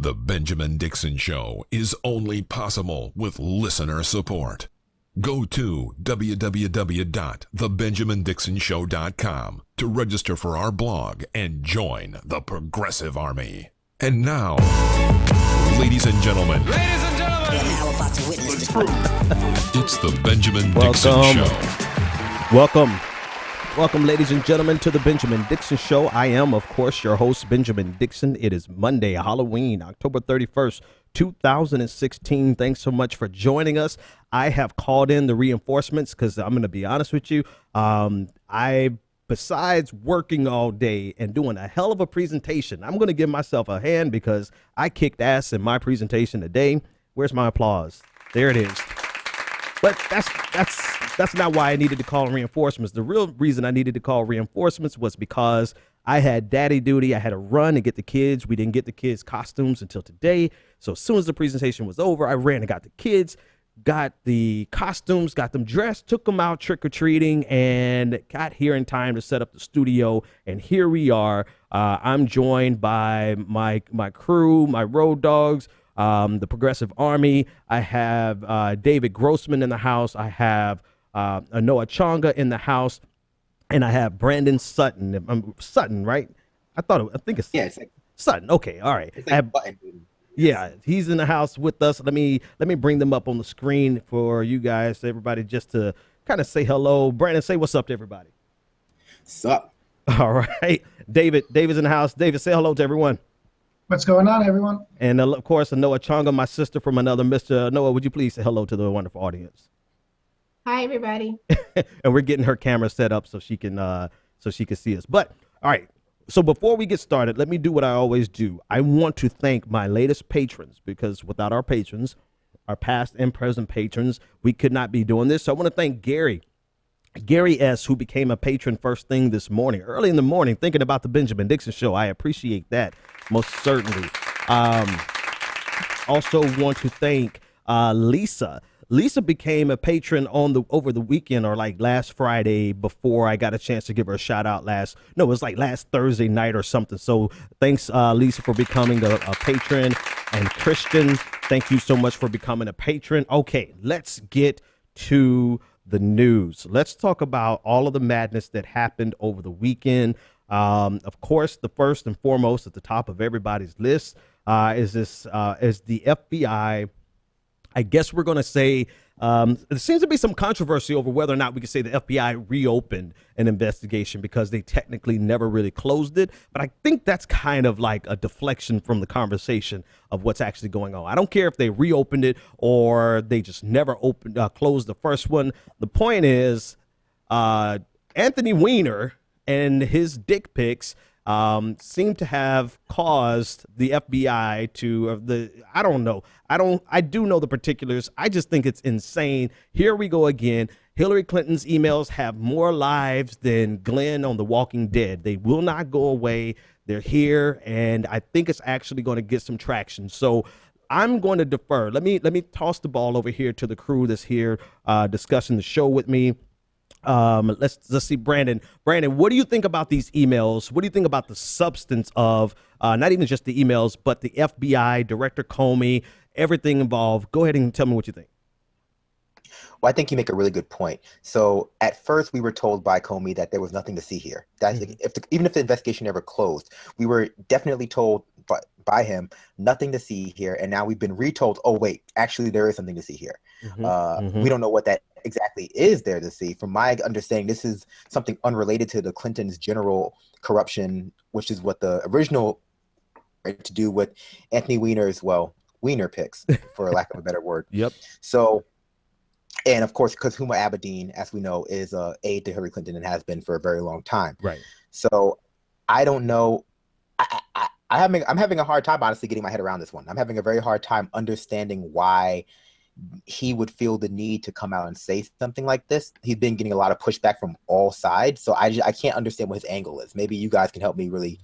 The Benjamin Dixon Show is only possible with listener support. Go to www.thebenjamindixonshow.com to register for our blog and join the Progressive Army. And now, ladies and gentlemen, You're now about to witness the truth. it's the Benjamin Dixon Show. Welcome, ladies and gentlemen, to the Benjamin Dixon Show. I am, of course, your host, Benjamin Dixon. It is Monday, Halloween, October 31st, 2016. Thanks so much for joining us. I have called in the reinforcements because I'm going to be honest with you. Besides working all day and doing a hell of a presentation, I'm going to give myself a hand because I kicked ass in my presentation today. Where's my applause? There it is. But that's not why I needed to call reinforcements. The real reason I needed to call reinforcements was because I had daddy duty. I had to run and get the kids. We didn't get the kids' costumes until today. So as soon as the presentation was over, I ran and got the kids, got the costumes, got them dressed, took them out trick-or-treating, and got here in time to set up the studio. And here we are. I'm joined by my crew, my road dogs, the Progressive Army. I have David Grossman in the house. I have Anoa Chonga in the house, and I have Brandon Sutton. Sutton, right? I think it's it's like Sutton. Okay, all right. it's like button. Yeah, he's in the house with us. Let me bring them up on the screen for you guys, everybody, just to kind of say hello. Brandon, say what's up to everybody. Sup? All right, David's in the house. David, say hello to everyone. What's going on, everyone? And of course, Anoa Chonga, my sister from another Mr. Anoa, would you please say hello to the wonderful audience? Hi, everybody. And we're getting her camera set up so she can see us. But all right. So before we get started, let me do what I always do. I want to thank my latest patrons because without our patrons, our past and present patrons, we could not be doing this. So I want to thank Gary S., who became a patron first thing this morning, early in the morning, thinking about the Benjamin Dixon Show. I appreciate that most certainly. Also want to thank Lisa. Lisa became a patron over the weekend, or like last Friday, before I got a chance to give her a shout out it was like last Thursday night or something. So thanks, Lisa, for becoming a patron. And Christian, thank you so much for becoming a patron. Okay, let's get to the news. Let's talk about all of the madness that happened over the weekend. Of course, the first and foremost at the top of everybody's list is the FBI. I guess we're going to say there seems to be some controversy over whether or not we can say the FBI reopened an investigation because they technically never really closed it. But I think that's kind of like a deflection from the conversation of what's actually going on. I don't care if they reopened it or they just never closed the first one. The point is Anthony Weiner and his dick pics seem to have caused the FBI to I don't know. I do know the particulars. I just think it's insane. Here we go again. Hillary Clinton's emails have more lives than Glenn on The Walking Dead. They will not go away. They're here, and I think it's actually going to get some traction. So I'm going to defer. Let me toss the ball over here to the crew that's here discussing the show with me. Let's see, Brandon, what do you think about these emails? What do you think about the substance of not even just the emails, but the FBI, Director Comey, everything involved? Go ahead and tell me what you think. Well, I think you make a really good point. So at first we were told by Comey that there was nothing to see here. That's even if the investigation never closed, we were definitely told by him nothing to see here. And now we've been retold, oh, wait, actually there is something to see here. We don't know what that exactly is there to see. From my understanding, this is something unrelated to the Clintons' general corruption, which is what the original to do with Anthony Weiner's, Weiner picks, for lack of a better word. Yep. So, and of course, because Huma Abedin, as we know, is an aide to Hillary Clinton and has been for a very long time. Right. So I don't know. I'm having a hard time, honestly, getting my head around this one. I'm having a very hard time understanding why he would feel the need to come out and say something like this. He's been getting a lot of pushback from all sides, so I can't understand what his angle is. Maybe you guys can help me really.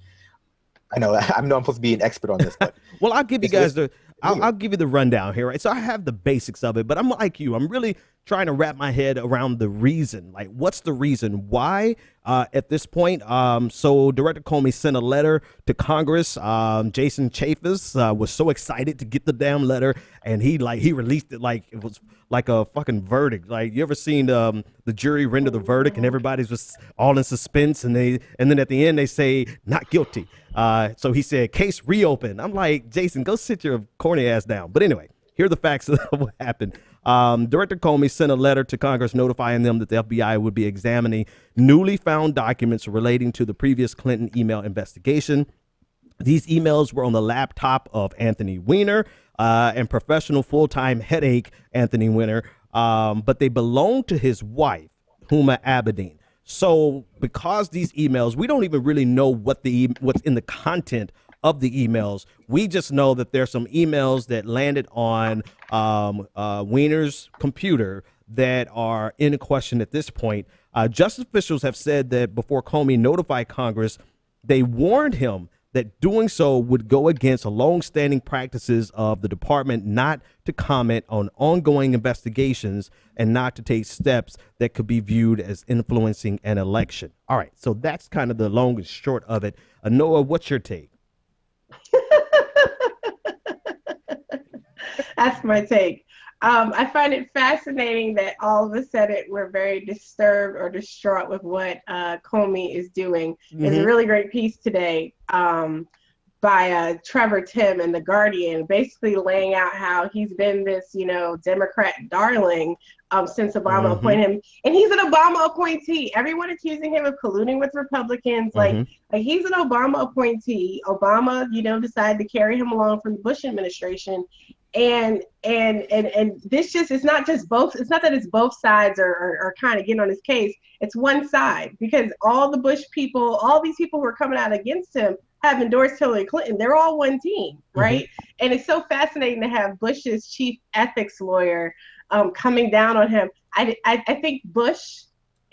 I know I'm supposed to be an expert on this, but well, I'll give you guys I'll give you the rundown here, right? So I have the basics of it, but I'm like you. I'm really trying to wrap my head around the reason. Like, what's the reason? Why at this point? So Director Comey sent a letter to Congress. Jason Chaffetz was so excited to get the damn letter, and he released it like it was like a fucking verdict. Like, you ever seen the jury render the verdict and everybody's just all in suspense, and then at the end they say not guilty. So he said case reopened. I'm like, Jason, go sit your corny ass down. But anyway, here are the facts of what happened. Director Comey sent a letter to Congress notifying them that the FBI would be examining newly found documents relating to the previous Clinton email investigation. These emails were on the laptop of Anthony Weiner and professional full-time headache Anthony Weiner, but they belonged to his wife, Huma Abedin. So because these emails, we don't even really know what's in the content of the emails. We just know that there's some emails that landed on Weiner's computer that are in question at this point. Justice officials have said that before Comey notified Congress, they warned him that doing so would go against longstanding practices of the department not to comment on ongoing investigations and not to take steps that could be viewed as influencing an election. All right, so that's kind of the long and short of it. Anoa, what's your take? That's my take. I find it fascinating that all of a sudden we're very disturbed or distraught with what Comey is doing. There's a really great piece today by Trevor Tim in The Guardian, basically laying out how he's been this, Democrat darling since Obama appointed him. And he's an Obama appointee. Everyone accusing him of colluding with Republicans. Like he's an Obama appointee. Obama, decided to carry him along from the Bush administration. And this just, it's not that it's both sides are kind of getting on his case. It's one side, because all the Bush people, all these people who are coming out against him have endorsed Hillary Clinton. They're all one team, right? And it's so fascinating to have Bush's chief ethics lawyer coming down on him. I think Bush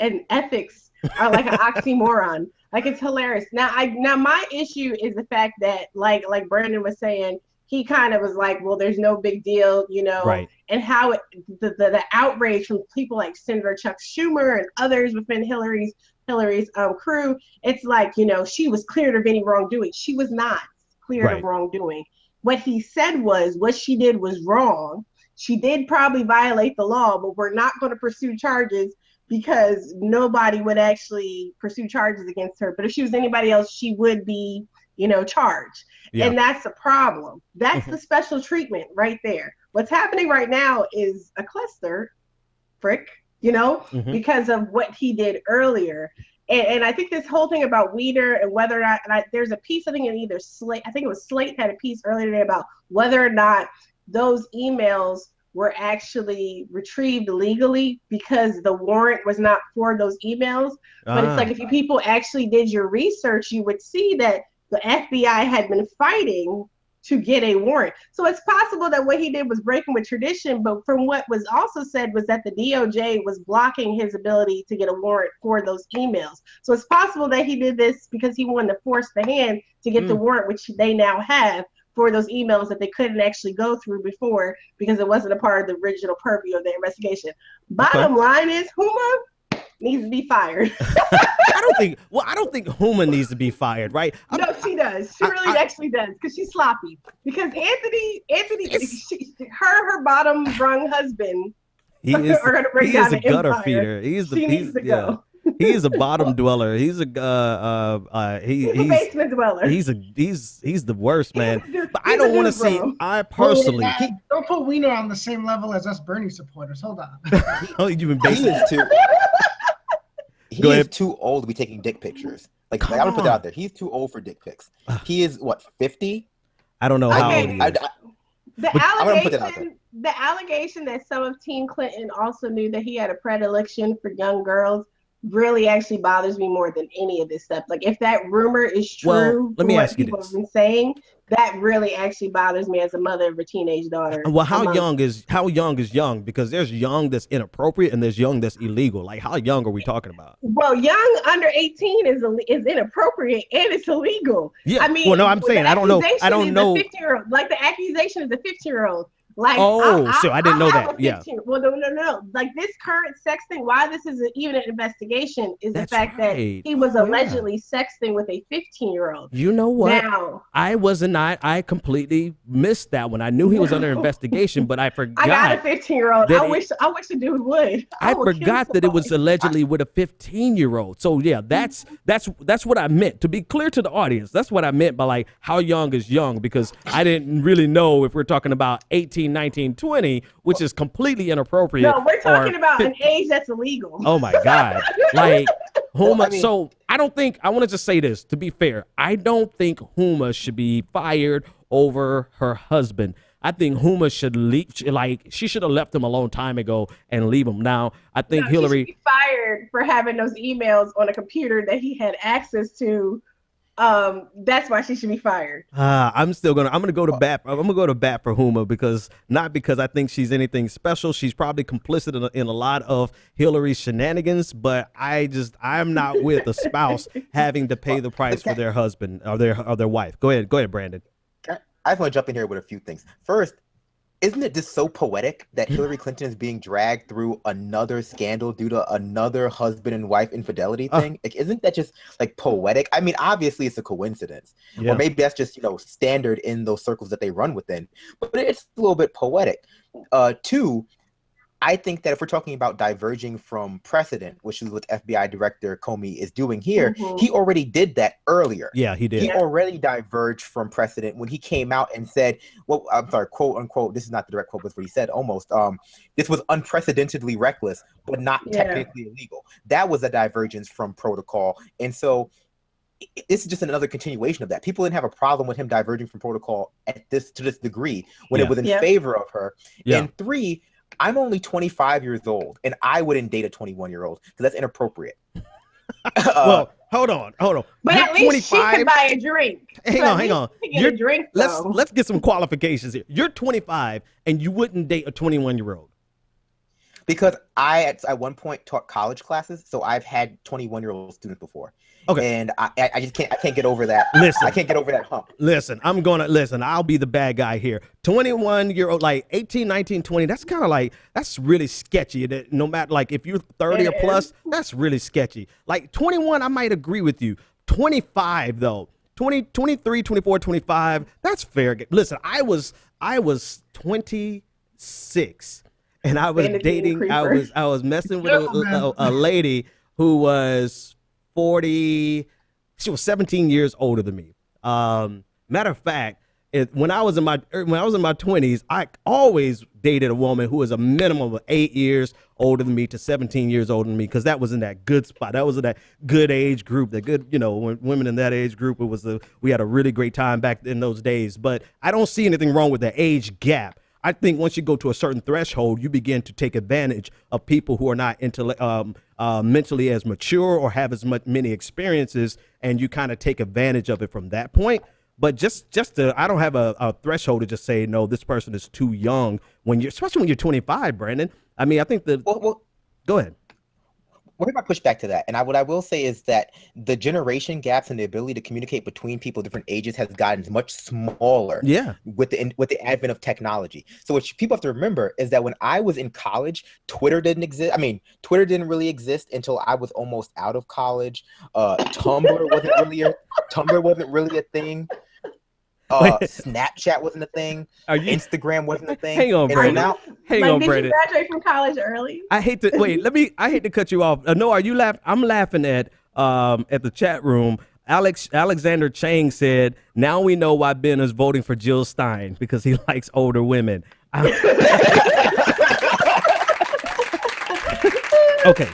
and ethics are like an oxymoron. Like, it's hilarious. Now my issue is the fact that, like Brandon was saying, he kind of was like, well, there's no big deal, right. And how the outrage from people like Senator Chuck Schumer and others within Hillary's crew, it's like, she was cleared of any wrongdoing. She was not cleared of wrongdoing. What he said was what she did was wrong. She did probably violate the law, but we're not going to pursue charges because nobody would actually pursue charges against her. But if she was anybody else, she would be, charged. Yeah. And that's a problem. That's the special treatment right there. What's happening right now is a cluster because of what he did earlier. And I think this whole thing about Weiner and whether or not, there's a piece, I think in either Slate, I think it was Slate had a piece earlier today about whether or not those emails were actually retrieved legally because the warrant was not for those emails. But it's like, if you people actually did your research, you would see that the FBI had been fighting to get a warrant. So it's possible that what he did was breaking with tradition, but from what was also said was that the DOJ was blocking his ability to get a warrant for those emails. So it's possible that he did this because he wanted to force the hand to get the warrant, which they now have for those emails that they couldn't actually go through before because it wasn't a part of the original purview of the investigation. Bottom line is, Huma needs to be fired. I don't think Huma needs to be fired, right? No, she does. She really actually does, because she's sloppy. Because Anthony, her bottom rung husband are going to break down the empire. He is a gutter feeder. She needs to go. He is a bottom dweller. He's a basement dweller. He's the worst, man. But I don't want to see. I personally don't put Weiner on the same level as us Bernie supporters. Hold on. Oh, you've been basement too. He is too old to be taking dick pictures. Like I'm gonna put that out there. He's too old for dick pics. He is what, 50? I don't know how old he is. The allegation that some of Team Clinton also knew that he had a predilection for young girls really actually bothers me more than any of this stuff. Like, if that rumor is true, well, let me ask you this. People have been saying, that really actually bothers me as a mother of a teenage daughter. Well, how young is young? Because there's young that's inappropriate and there's young that's illegal. Like, how young are we talking about? Well, young under 18 is inappropriate and it's illegal. Yeah. I mean, well, no, I'm saying I don't know. 50-year-old, like the accusation is a 15-year-old. Like, so I didn't know have that. a 15 Well, no. Like this current sexting, why this is even an investigation is That's the fact that right. he was Oh, yeah. allegedly sexting with a 15-year-old. You know what? Now, I wasn't. I completely missed that one. I knew he was under investigation, but I forgot. I got a 15-year-old. that I wish the dude would. I would kill forgot that it was somebody. allegedly with a 15-year-old. So yeah, that's what I meant. To be clear to the audience, that's what I meant by like how young is young, because I didn't really know if we're talking about 18, 19, 20, which is completely inappropriate. No, we're talking or about an age that's illegal. Oh my God. Like Huma. Well, I mean- So I don't think, I want to just say this to be fair. I don't think Huma should be fired over her husband. I think Huma should leave, like she should have left him a long time ago and leave him. Now, I think No, she Hillary. should be fired for having those emails on a computer that he had access to. That's why she should be fired. I'm gonna go to bat. I'm gonna go to bat for Huma, because not because I think she's anything special. She's probably complicit in a lot of Hillary's shenanigans, but I'm not with a spouse having to pay the price for their husband or their wife. Go ahead, Brandon. I just want to jump in here with a few things. First, isn't it just so poetic that Hillary Clinton is being dragged through another scandal due to another husband and wife infidelity thing? Like, isn't that just like poetic? I mean, obviously it's a coincidence, or maybe that's just, standard in those circles that they run within, but it's a little bit poetic. Two, I think that if we're talking about diverging from precedent, which is what FBI Director Comey is doing here, he already did that earlier. Yeah, he did. He already diverged from precedent when he came out and said, well, I'm sorry, quote unquote, this is not the direct quote, but what he said almost, this was unprecedentedly reckless, but not technically illegal. That was a divergence from protocol. And so this is just another continuation of that. People didn't have a problem with him diverging from protocol to this degree when it was in favor of her. And three, I'm only 25 years old, and I wouldn't date a 21-year-old because that's inappropriate. Well, hold on. But You're at least 25. She could buy a drink. Hang on. Get a drink, let's get some qualifications here. You're 25, and you wouldn't date a 21-year-old. Because I at one point taught college classes, so I've had 21-year-old students before. Okay. And I just can't get over that. Listen, I can't get over that hump. Listen, I'll be the bad guy here. 21-year-old, like 18, 19, 20, that's kind of like, that's really sketchy. That no matter, like if you're 30 or plus, that's really sketchy. Like 21, I might agree with you. 25 though, 20, 23, 24, 25, that's fair. Listen, I was 26 and I was dating, I was messing with a lady who was 40. She was 17 years older than me. Matter of fact, when I was in my 20s, I always dated a woman who was a minimum of 8 years older than me to 17 years older than me, because that was in that good spot. That was in that good age group. That good, when women in that age group, we had a really great time back in those days. But I don't see anything wrong with the age gap. I think once you go to a certain threshold, you begin to take advantage of people who are not mentally as mature or have as many experiences, and you kind of take advantage of it from that point. But I don't have a threshold to just say, no, this person is too young especially when you're 25, Brandon. I mean, I think go ahead. What if I push back to that? And what I will say is that the generation gaps and the ability to communicate between people of different ages has gotten much smaller. Yeah. With the advent of technology. So what people have to remember is that when I was in college, Twitter didn't exist. I mean, Twitter didn't really exist until I was almost out of college. Tumblr wasn't really a thing. Snapchat wasn't a thing. Instagram wasn't a thing. Hang on, Brandon. Hang on, Brandon. Did you graduate from college early? I hate to cut you off. No, are you laughing? I'm laughing at the chat room. Alexander Chang said, "Now we know why Ben is voting for Jill Stein, because he likes older women." Okay.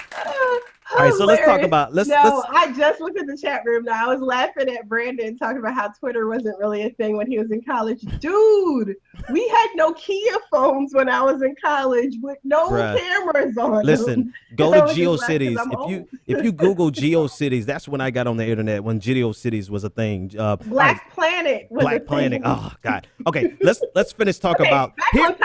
All right, so let's talk about I just looked at the chat room now. I was laughing at Brandon talking about how Twitter wasn't really a thing when he was in college. Dude, we had Nokia phones when I was in college with no cameras on. Listen, go to GeoCities. If you Google GeoCities, that's when I got on the internet, when GeoCities was a thing. Black Planet was a thing. Oh God. Okay, let's finish talking about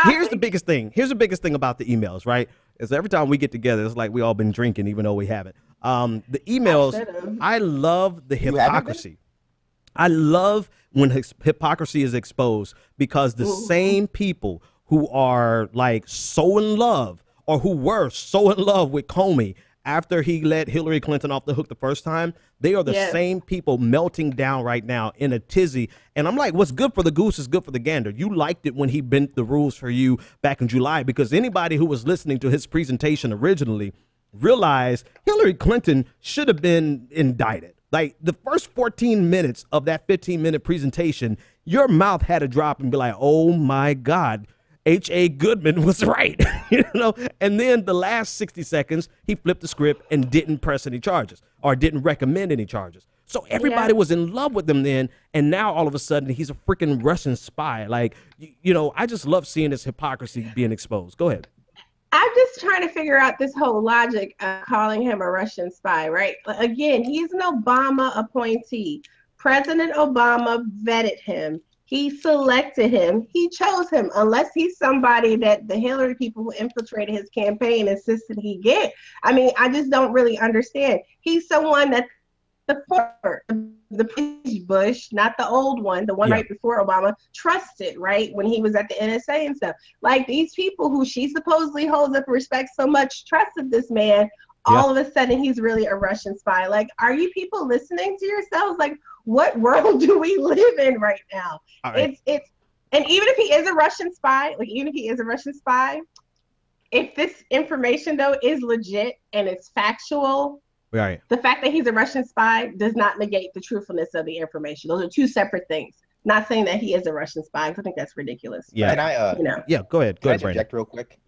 here's the biggest thing. Here's the biggest thing about the emails, right? Is every time we get together, it's like we all been drinking, even though we haven't. The emails, I love the hypocrisy. I love when hypocrisy is exposed, because the same people who are like so in love, or who were so in love with Comey after he let Hillary Clinton off the hook the first time, they are the same people melting down right now in a tizzy. And I'm like, what's good for the goose is good for the gander. You liked it when he bent the rules for you back in July, because anybody who was listening to his presentation originally realized Hillary Clinton should have been indicted. Like the first 14 minutes of that 15-minute presentation, your mouth had to drop and be like, oh my God, H.A. Goodman was right, you know? And then the last 60 seconds, he flipped the script and didn't press any charges or didn't recommend any charges. So everybody was in love with him then, and now all of a sudden he's a freaking Russian spy. Like, you know, I just love seeing this hypocrisy being exposed. Go ahead. I'm just trying to figure out this whole logic of calling him a Russian spy, right? Again, he's an Obama appointee. President Obama vetted him. He selected him. He chose him, unless he's somebody that the Hillary people who infiltrated his campaign insisted he get. I mean, I just don't really understand. He's someone that the Bush, not the old one, the one right before Obama, trusted, right? When he was at the NSA and stuff. Like, these people who she supposedly holds up respect so much trusted this man. All of a sudden, he's really a Russian spy. Like, are you people listening to yourselves? Like, what world do we live in right now? Right. It's and even if he is a Russian spy, if this information though is legit and it's factual, right, the fact that he's a Russian spy does not negate the truthfulness of the information. Those are two separate things. Not saying that he is a Russian spy, because I think that's ridiculous. Yeah, but, and go ahead. Can I interject real quick?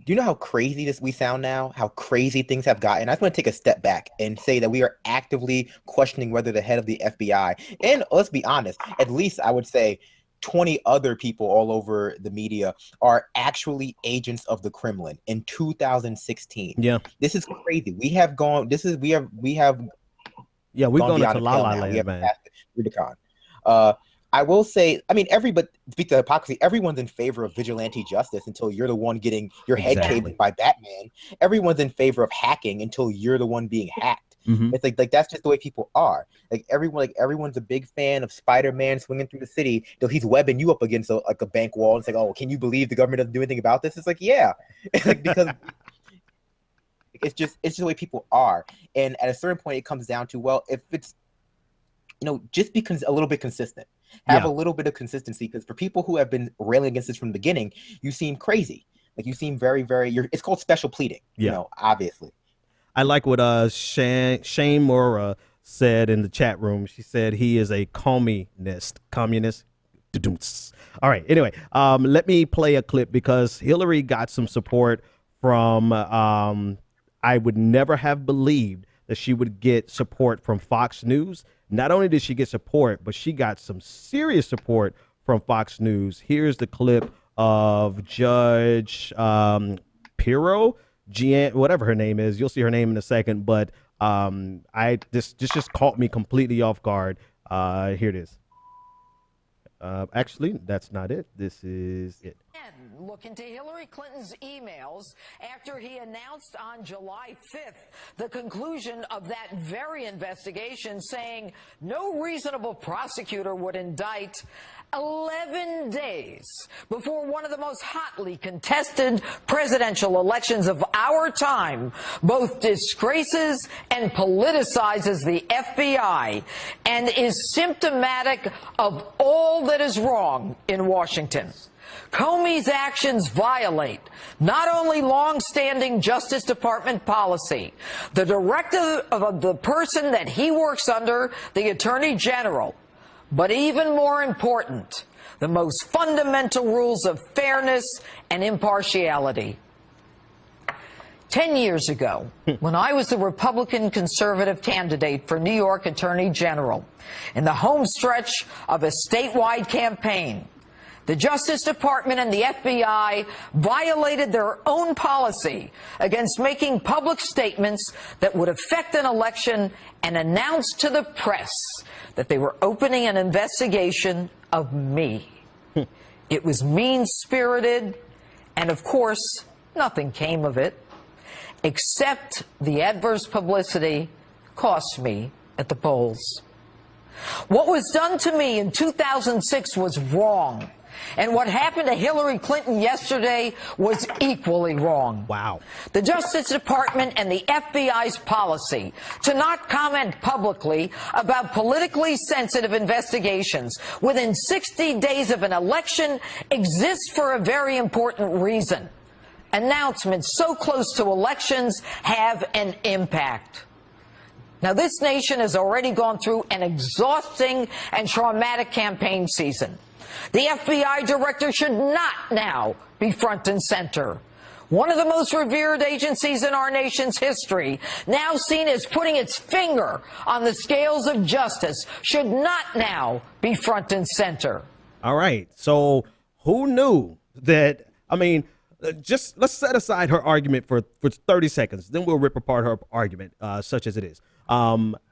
Do you know how crazy we sound now? How crazy things have gotten? I just want to take a step back and say that we are actively questioning whether the head of the FBI, and let's be honest, at least I would say 20 other people all over the media, are actually agents of the Kremlin in 2016. Yeah. This is crazy. We've gone into La La Land, man. Rubicon. I will say, I mean, speak to hypocrisy, everyone's in favor of vigilante justice until you're the one getting your head caved by Batman. Everyone's in favor of hacking until you're the one being hacked. It's like that's just the way people are. Everyone's a big fan of Spider-Man swinging through the city till he's webbing you up against a bank wall. It's like, oh, can you believe the government doesn't do anything about this? It's like, yeah, it's like, because it's just the way people are. And at a certain point, it comes down to, well, if it's, just be a little bit consistent. Have a little bit of consistency, because for people who have been railing against this from the beginning, you seem crazy. Like, you seem very, very. It's called special pleading. Obviously. I like what Shane Mora said in the chat room. She said he is a communist. All right. Anyway, let me play a clip, because Hillary got some support from. I would never have believed that she would get support from Fox News. Not only did she get support, but she got some serious support from Fox News. Here's the clip of Judge Pirro, whatever her name is. You'll see her name in a second, but this just caught me completely off guard. Here it is. Actually, that's not it. This is it. Look into Hillary Clinton's emails after he announced on July 5th the conclusion of that very investigation, saying no reasonable prosecutor would indict 11 days before one of the most hotly contested presidential elections of our time both disgraces and politicizes the FBI and is symptomatic of all that is wrong in Washington. Comey's actions violate not only long-standing Justice Department policy, the directive of the person that he works under, the Attorney General, but even more important, the most fundamental rules of fairness and impartiality. 10 years ago, when I was the Republican conservative candidate for New York Attorney General, in the home stretch of a statewide campaign, the Justice Department and the FBI violated their own policy against making public statements that would affect an election and announced to the press that they were opening an investigation of me. It was mean-spirited, and of course, nothing came of it, except the adverse publicity cost me at the polls. What was done to me in 2006 was wrong. And what happened to Hillary Clinton yesterday was equally wrong. Wow. The Justice Department and the FBI's policy to not comment publicly about politically sensitive investigations within 60 days of an election exists for a very important reason. Announcements so close to elections have an impact. Now, this nation has already gone through an exhausting and traumatic campaign season. The FBI director should not now be front and center. One of the most revered agencies in our nation's history, now seen as putting its finger on the scales of justice, should not now be front and center. All right. So who knew that? I mean, just let's set aside her argument for 30 seconds. Then we'll rip apart her argument, such as it is.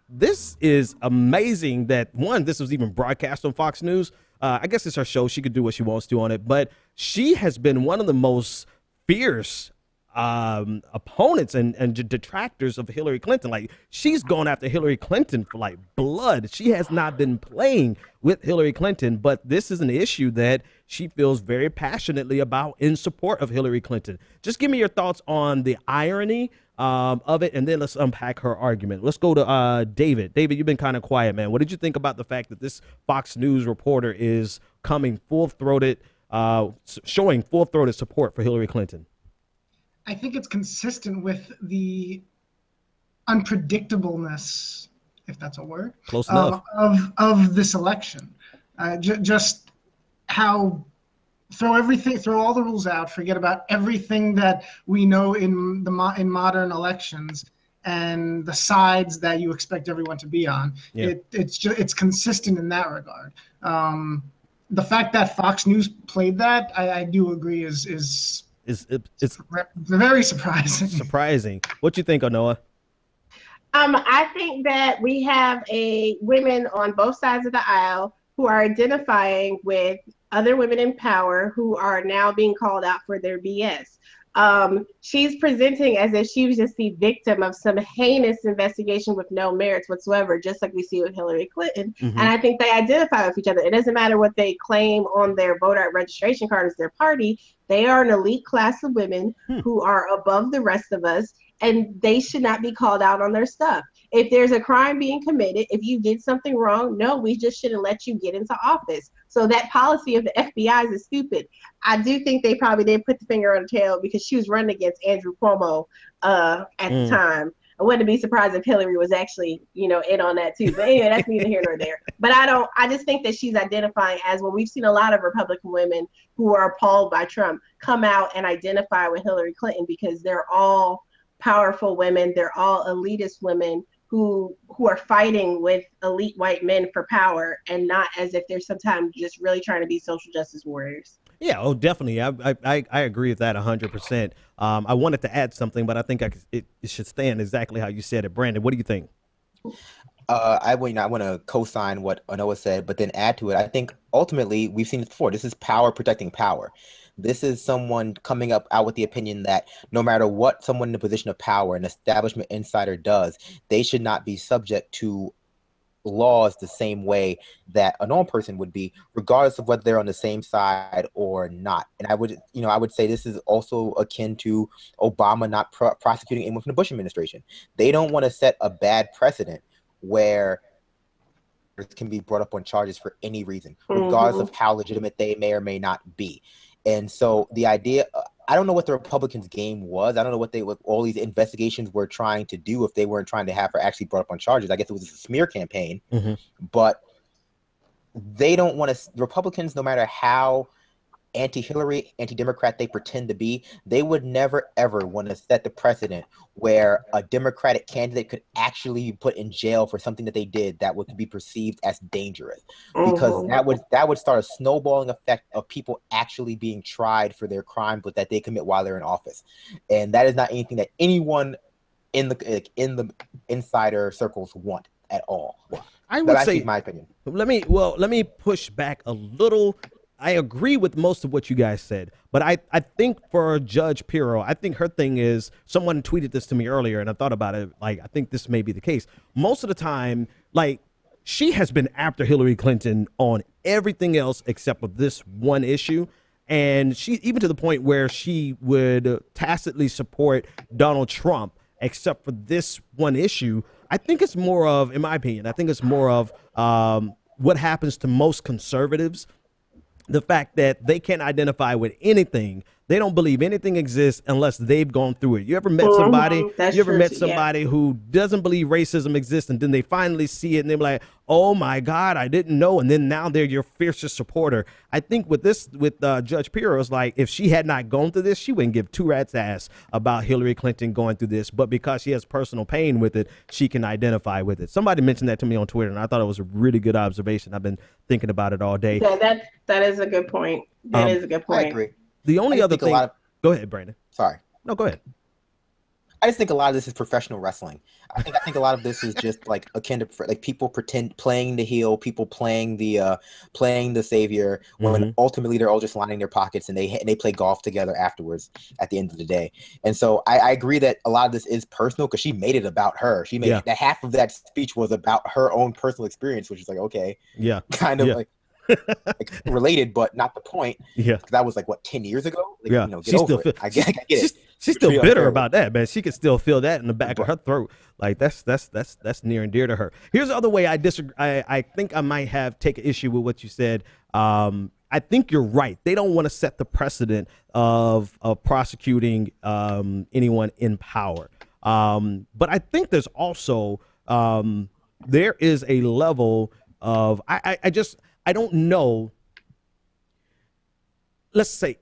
This is amazing that, one, this was even broadcast on Fox News. I guess it's her show. She could do what she wants to on it. But she has been one of the most fierce opponents and detractors of Hillary Clinton. Like, she's gone after Hillary Clinton for like blood. She has not been playing with Hillary Clinton, but this is an issue that she feels very passionately about in support of Hillary Clinton. Just give me your thoughts on the irony of it, and then let's unpack her argument. Let's go to David. David, you've been kind of quiet, man. What did you think about the fact that this Fox News reporter is coming full-throated, showing full-throated support for Hillary Clinton? I think it's consistent with the unpredictableness, if that's a word, Close enough. Of this election. Just how throw all the rules out, forget about everything that we know in modern elections and the sides that you expect everyone to be on. Yeah. It's consistent in that regard. The fact that Fox News played that, I do agree is very surprising. Surprising. What you think, Anoa? I think that we have women on both sides of the aisle who are identifying with other women in power who are now being called out for their BS. She's presenting as if she was just the victim of some heinous investigation with no merits whatsoever, just like we see with Hillary Clinton. Mm-hmm. And I think they identify with each other. It doesn't matter what they claim on their voter registration card as their party. They are an elite class of women who are above the rest of us, and they should not be called out on their stuff. If there's a crime being committed, if you did something wrong, no, we just shouldn't let you get into office. So that policy of the FBI is stupid. I do think they probably did put the finger on the tail because she was running against Andrew Cuomo at the time. I wouldn't be surprised if Hillary was actually, in on that too. But anyway, that's neither here nor there. But I just think that she's identifying as, when we've seen a lot of Republican women who are appalled by Trump come out and identify with Hillary Clinton because they're all powerful women. They're all elitist women who are fighting with elite white men for power, and not as if they're sometimes just really trying to be social justice warriors. Yeah, oh, definitely. I agree with that 100%. I wanted to add something, but I think it should stand exactly how you said it. Brandon, what do you think? I want to co-sign what Anoa said, but then add to it. I think ultimately we've seen this before. This is power protecting power. This is someone coming out with the opinion that no matter what someone in a position of power, an establishment insider does, they should not be subject to laws the same way that a normal person would be, regardless of whether they're on the same side or not. And I would say this is also akin to Obama not prosecuting anyone from the Bush administration. They don't want to set a bad precedent where it can be brought up on charges for any reason, regardless of how legitimate they may or may not be. And so the idea, I don't know what the Republicans' game was. I don't know what all these investigations were trying to do if they weren't trying to have her actually brought up on charges. I guess it was a smear campaign. Mm-hmm. But they don't want to, Republicans, no matter how anti-Hillary, anti-Democrat they pretend to be, they would never, ever want to set the precedent where a Democratic candidate could actually be put in jail for something that they did that would be perceived as dangerous. Because that would start a snowballing effect of people actually being tried for their crimes that they commit while they're in office. And that is not anything that anyone in the insider circles want at all. I would say, my opinion. Let me push back a little. I agree with most of what you guys said, but I think for Judge Pirro, I think her thing is, someone tweeted this to me earlier and I thought about it, like, I think this may be the case. Most of the time, like, she has been after Hillary Clinton on everything else except for this one issue. And she, even to the point where she would tacitly support Donald Trump, except for this one issue. I think it's more of, in my opinion, I think it's more of what happens to most conservatives. The fact that they can't identify with anything. They don't believe anything exists unless they've gone through it. You ever met somebody? That's You ever true met too, somebody who doesn't believe racism exists, and then they finally see it, and they're like, "Oh my God, I didn't know." And then now they're your fiercest supporter. I think with Judge Pirro, it's like if she had not gone through this, she wouldn't give two rats ass about Hillary Clinton going through this. But because she has personal pain with it, she can identify with it. Somebody mentioned that to me on Twitter, and I thought it was a really good observation. I've been thinking about it all day. Yeah, that is a good point. That is a good point. I agree. The only other thing. Go ahead, Brandon. Sorry. No, go ahead. I just think a lot of this is professional wrestling. I think a lot of this is just like akin to like people playing the heel, people playing the savior, when ultimately they're all just lining their pockets, and they play golf together afterwards at the end of the day. And so I agree that a lot of this is personal because she made it about her. She made that half of that speech was about her own personal experience, which is like, okay, kind of like related, but not the point. Yeah, that was like what, 10 years ago. Like, yeah, get over it. I get it. She's still bitter about that, man. She can still feel that in the back of her throat. Like that's near and dear to her. Here's the other way I disagree. I think I might have taken issue with what you said. I think you're right. They don't want to set the precedent of prosecuting anyone in power. But I think there's also there is a level of I don't know. Let's say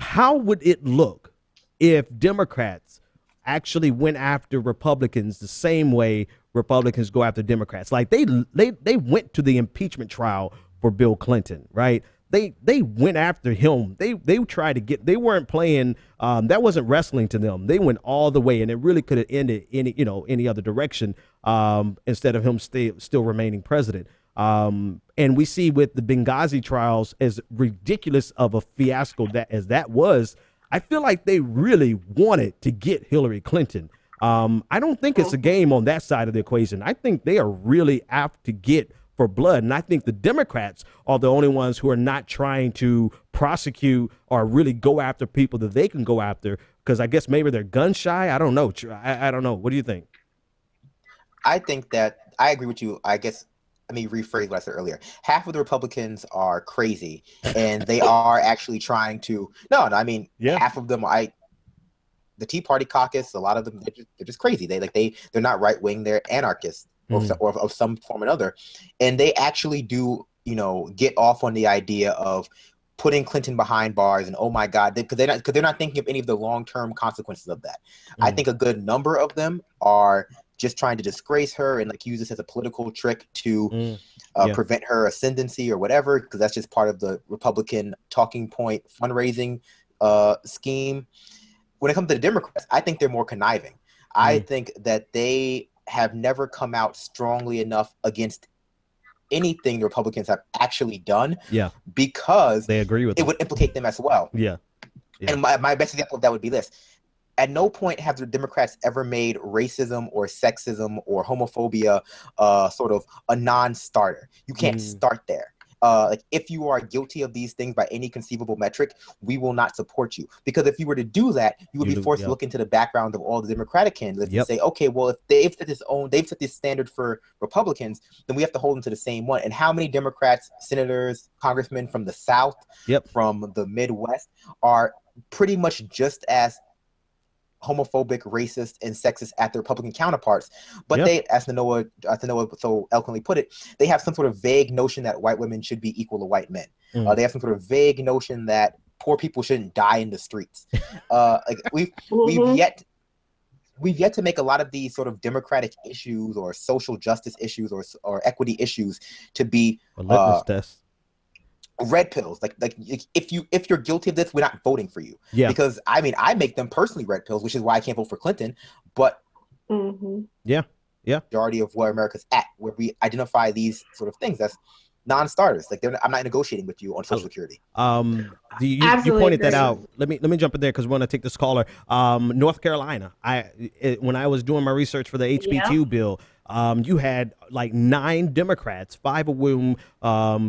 how would it look if Democrats actually went after Republicans the same way Republicans go after Democrats? Like they went to the impeachment trial for Bill Clinton, right? They went after him. They tried to get. They weren't playing. That wasn't wrestling to them. They went all the way, and it really could have ended any other direction instead of him still remaining president. And we see with the Benghazi trials, as ridiculous of a fiasco that was, I feel like they really wanted to get Hillary Clinton. I don't think it's a game on that side of the equation. I think they are really apt to get for blood. And I think the Democrats are the only ones who are not trying to prosecute or really go after people that they can go after, because I guess maybe they're gun shy. I don't know. I don't know. What do you think? I think that I agree with you. I guess, let me rephrase what I said earlier. Half of the Republicans are crazy, and they are actually trying to. Half of them. The Tea Party caucus. A lot of them, they're just crazy. They're not right wing. They're anarchists or of some form or another, and they actually do get off on the idea of putting Clinton behind bars and oh my God, because they're not thinking of any of the long-term consequences of that. I think a good number of them are just trying to disgrace her and use this as a political trick to prevent her ascendancy or whatever, because that's just part of the Republican talking point fundraising scheme. When it comes to the Democrats, I think they're more conniving. I think that they have never come out strongly enough against anything the Republicans have actually done. Yeah, because they agree with it would implicate them as well. Yeah. And my best example of that would be this. At no point have the Democrats ever made racism or sexism or homophobia sort of a non-starter. You can't start there. If you are guilty of these things by any conceivable metric, we will not support you. Because if you were to do that, you would be forced to look into the background of all the Democratic candidates and say, okay, well, if they've set this standard for Republicans, then we have to hold them to the same one. And how many Democrats, senators, congressmen from the South, from the Midwest are pretty much just as homophobic, racist, and sexist at their Republican counterparts, but they, as Anoa so eloquently put it, they have some sort of vague notion that white women should be equal to white men. They have some sort of vague notion that poor people shouldn't die in the streets. We've yet to make a lot of these sort of democratic issues or social justice issues or equity issues to be a litmus test. Red pills, like if you're guilty of this, we're not voting for you. Yeah, because I make them personally red pills, which is why I can't vote for Clinton. But majority of where America's at, where we identify these sort of things, that's non-starters. I'm not negotiating with you on Social Security. You pointed that out. Let me jump in there because we want to take this caller. North Carolina. When I was doing my research for the HB2 bill, you had like 9 Democrats, 5 of whom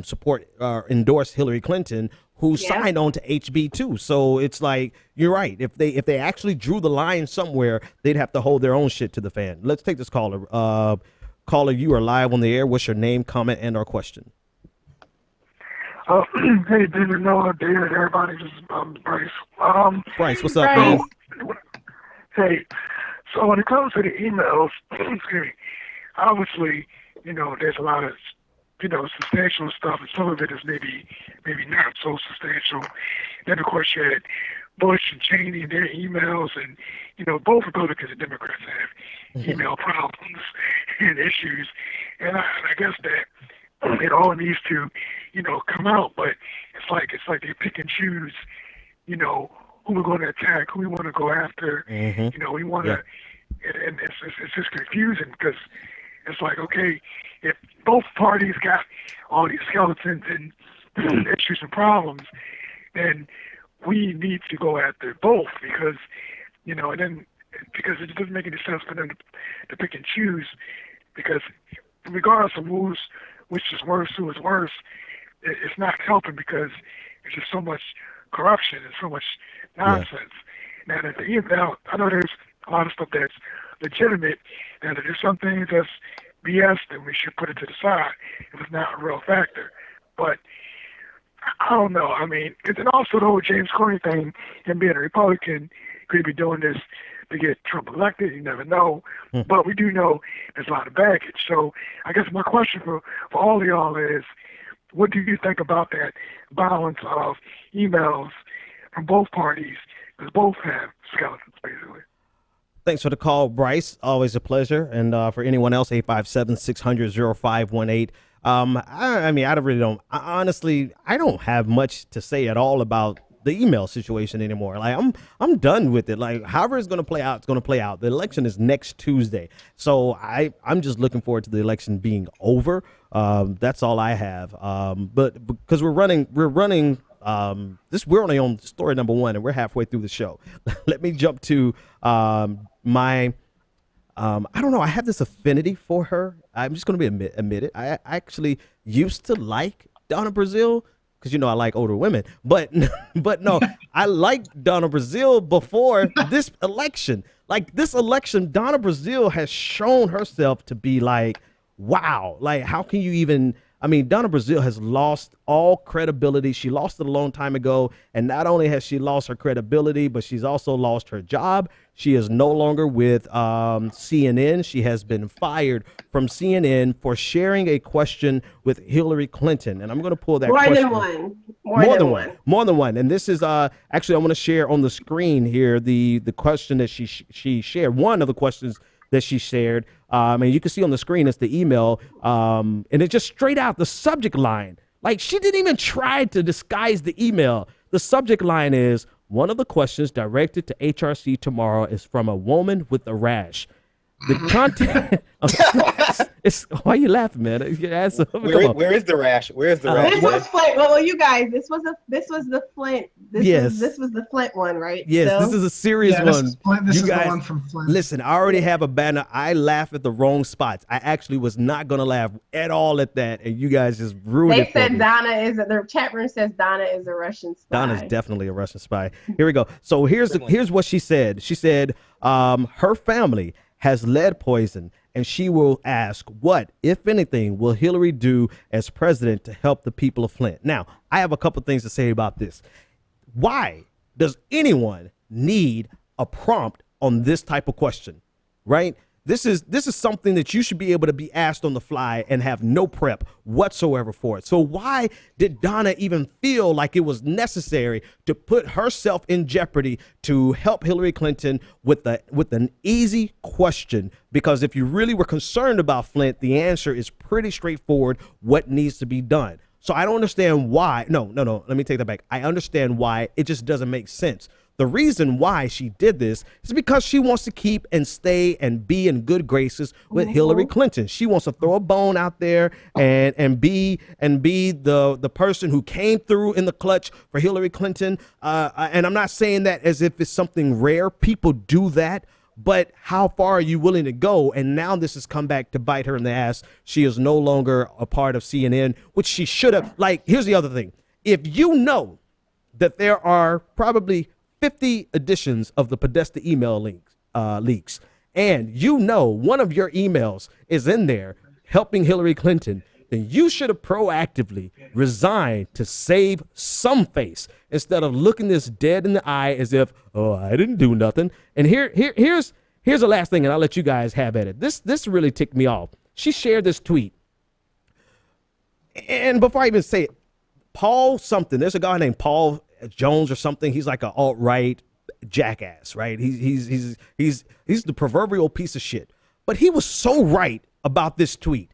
support endorse Hillary Clinton, who signed on to HB2. So it's like, you're right. If they actually drew the line somewhere, they'd have to hold their own shit to the fan. Let's take this caller. Caller, you are live on the air. What's your name, comment, and/or question? Hey, David, Noah, David, everybody. This is Bryce. Bryce, what's up, man? Hey, so when it comes to the emails, excuse me, obviously, there's a lot of, substantial stuff, and some of it is maybe not so substantial. Then, of course, you had Bush and Cheney and their emails, and, both Republicans and Democrats have email problems and issues. And I guess that it all needs to, come out, but it's like they pick and choose, who we're going to attack, who we want to go after. We want to, and it's just confusing because it's like, okay, if both parties got all these skeletons and issues and problems, then we need to go after both because, and then because it doesn't make any sense for them to pick and choose because regardless of which is worse, who is worse, it's not helping because there's just so much corruption and so much nonsense. Now, at the end, I know there's a lot of stuff that's legitimate, and if there's some things that's BS, then we should put it to the side if it's not a real factor. But I don't know. I mean, and also the whole James Comey thing, him being a Republican, could be doing this to get Trump elected. You never know. But we do know there's a lot of baggage. So I guess my question for all of y'all is, what do you think about that balance of emails from both parties? Because both have skeletons, basically. Thanks for the call, Bryce. Always a pleasure. And for anyone else, 857-600-0518. I mean, I really don't. Honestly, I don't have much to say at all about the email situation anymore. Like, I'm done with it. Like, however it's going to play out, it's going to play out. The election is next Tuesday. So I'm just looking forward to the election being over. That's all I have. But because we're only on story number 1 and we're halfway through the show. Let me jump to I don't know. I have this affinity for her. I'm just going to admit it. I actually used to like Donna Brazile because, I like older women. But no, I liked Donna Brazile before this election. Like this election, Donna Brazile has shown herself to be like, wow, like how can you even... I mean, Donna Brazile has lost all credibility. She lost it a long time ago. And not only has she lost her credibility, but she's also lost her job. She is no longer with CNN. She has been fired from CNN for sharing a question with Hillary Clinton. And I'm going to pull that question. More than one. And this is actually, I want to share on the screen here the question that she shared. One of the questions that she shared. And you can see on the screen, it's the email. And it's just straight out the subject line. Like she didn't even try to disguise the email. The subject line is, one of the questions directed to HRC tomorrow is from a woman with a rash. The content. It's why are you laughing, man? Where is the rash? Where is the rash? This was Flint. Well, you guys, this was the Flint. This was the Flint one, right? Yes, so? This is a serious one. This you is guys, the one from Flint. Listen, I already have a banner. I laugh at the wrong spots. I actually was not gonna laugh at all at that, and you guys just ruined it. They said Donna is. The chat room says Donna is a Russian spy. Donna's definitely a Russian spy. Here we go. So here's what she said. She said her family has lead poison, and she will ask, what, if anything, will Hillary do as president to help the people of Flint? Now, I have a couple things to say about this. Why does anyone need a prompt on this type of question, right? This is something that you should be able to be asked on the fly and have no prep whatsoever for it. So why did Donna even feel like it was necessary to put herself in jeopardy to help Hillary Clinton with an easy question? Because if you really were concerned about Flint, the answer is pretty straightforward, what needs to be done. So I don't understand why. No. Let me take that back. I understand why. It just doesn't make sense. The reason why she did this is because she wants to keep and stay and be in good graces with Hillary Clinton. She wants to throw a bone out there and be the person who came through in the clutch for Hillary Clinton. And I'm not saying that as if it's something rare. People do that. but how far are you willing to go? And now this has come back to bite her in the ass. She is no longer a part of CNN, which she should have. Like, here's the other thing. If you know that there are probably 50 editions of the Podesta email leaks, and you know one of your emails is in there helping Hillary Clinton, then you should have proactively resigned to save some face instead of looking this dead in the eye as if, oh, I didn't do nothing. And here's the last thing, and I'll let you guys have at it. This really ticked me off. She shared this tweet. And before I even say it, Paul something, there's a guy named Paul Jones or something. He's like an alt-right jackass, right? He's the proverbial piece of shit. But he was so right about this tweet.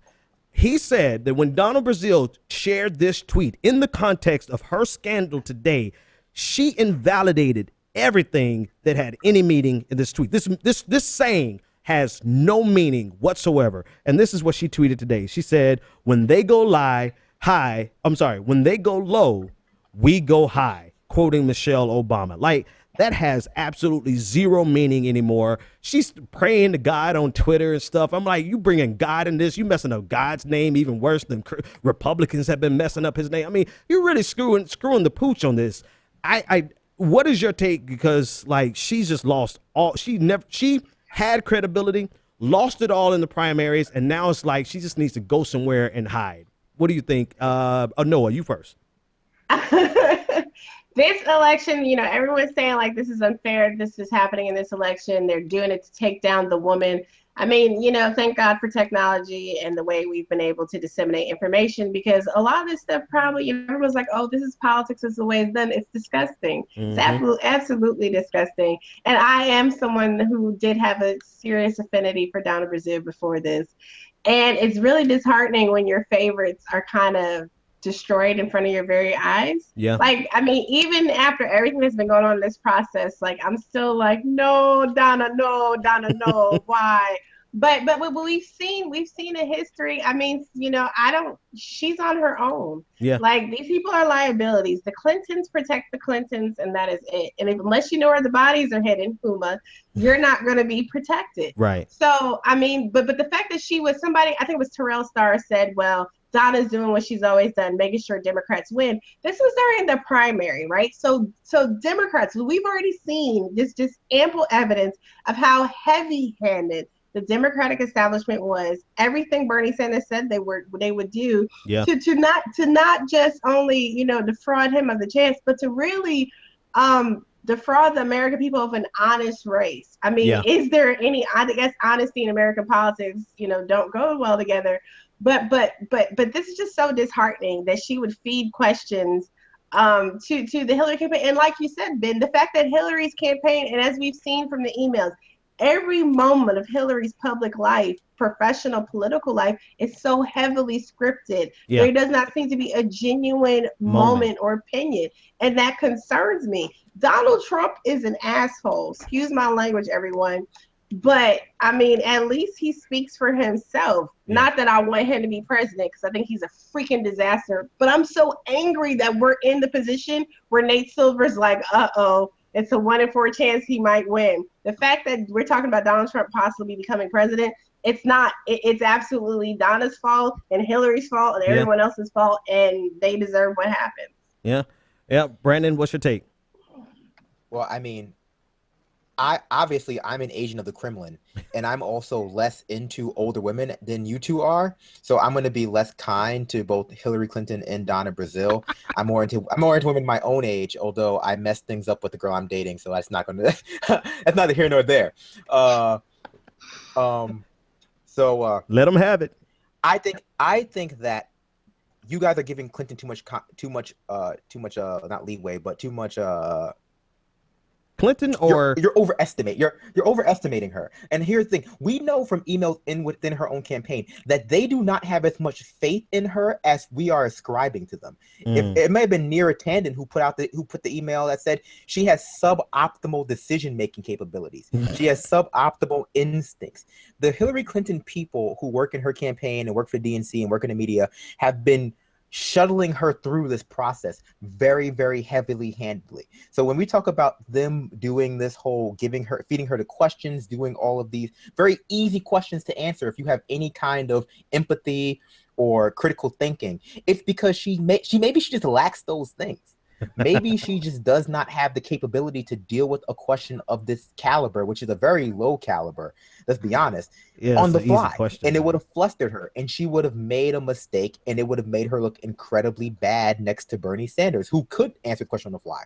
He said that when Donna Brazile shared this tweet in the context of her scandal today, she invalidated everything that had any meaning in this tweet. This saying has no meaning whatsoever. And this is what she tweeted today. She said, when they go when they go low, we go high, quoting Michelle Obama. Like, that has absolutely zero meaning anymore. She's praying to God on Twitter and stuff. I'm like, you bringing God in this? You messing up God's name even worse than Republicans have been messing up his name. I mean, you're really screwing the pooch on this. What is your take? Because like, she's just lost all. She had credibility, lost it all in the primaries, and now it's like she just needs to go somewhere and hide. What do you think? Noah, you first. This election, you know, everyone's saying like this is unfair. This is happening in this election. They're doing it to take down the woman. I mean, you know, thank God for technology and the way we've been able to disseminate information, because a lot of this stuff probably, you know, everyone's like, oh, this is politics. This is the way it's done. It's disgusting. It's absolutely disgusting. And I am someone who did have a serious affinity for Donna Brazile before this. And it's really disheartening when your favorites are kind of destroyed in front of your very eyes. Yeah. Like, I mean, even after everything that's been going on in this process, like, I'm still like, no, Donna, no, why? But we've seen a history. I mean, you know, she's on her own. Yeah. Like, these people are liabilities. The Clintons protect the Clintons, and that is it. And unless you know where the bodies are hidden, Huma, you're not going to be protected. Right. So, I mean, but the fact that she was somebody, I think it was Terrell Starr said, well, Donna's doing what she's always done, making sure Democrats win. This was during the primary, right? So Democrats, we've already seen just ample evidence of how heavy-handed the Democratic establishment was. Everything Bernie Sanders said they would do to not just only, you know, defraud him of the chance, but to really defraud the American people of an honest race. I mean, is there any? I guess honesty in American politics, you know, don't go well together. But this is just so disheartening that she would feed questions to the Hillary campaign. And like you said, Ben, the fact that Hillary's campaign, and as we've seen from the emails, every moment of Hillary's public life, professional political life, is so heavily scripted. There does not seem to be a genuine moment or opinion. And that concerns me. Donald Trump is an asshole. Excuse my language, everyone. But I mean, at least he speaks for himself. Not that I want him to be president, because I think he's a freaking disaster. But I'm so angry that we're in the position where Nate Silver's like, it's a 1 in 4 chance he might win. The fact that we're talking about Donald Trump possibly becoming president, it's not. It's absolutely Donna's fault and Hillary's fault and everyone else's fault, and they deserve what happens. Yeah. Brandon, what's your take? Well, I mean, I'm an agent of the Kremlin, and I'm also less into older women than you two are. So I'm going to be less kind to both Hillary Clinton and Donna Brazile. I'm more into women my own age, although I messed things up with the girl I'm dating, so that's not going to that's neither here nor there. So let them have it. I think that you guys are giving Clinton too much not leeway, but too much Clinton, or you're overestimating her. And here's the thing: we know from emails within her own campaign that they do not have as much faith in her as we are ascribing to them. If it may have been Neera Tanden who put the email that said she has suboptimal decision making capabilities. She has suboptimal instincts. The Hillary Clinton people who work in her campaign and work for DNC and work in the media have been shuttling her through this process very, very heavily handedly. So when we talk about them doing this whole feeding her the questions, doing all of these very easy questions to answer, if you have any kind of empathy or critical thinking, it's because she just lacks those things. Maybe she just does not have the capability to deal with a question of this caliber, which is a very low caliber, let's be honest, on the fly. And it would have flustered her, and she would have made a mistake, and it would have made her look incredibly bad next to Bernie Sanders, who could answer the question on the fly.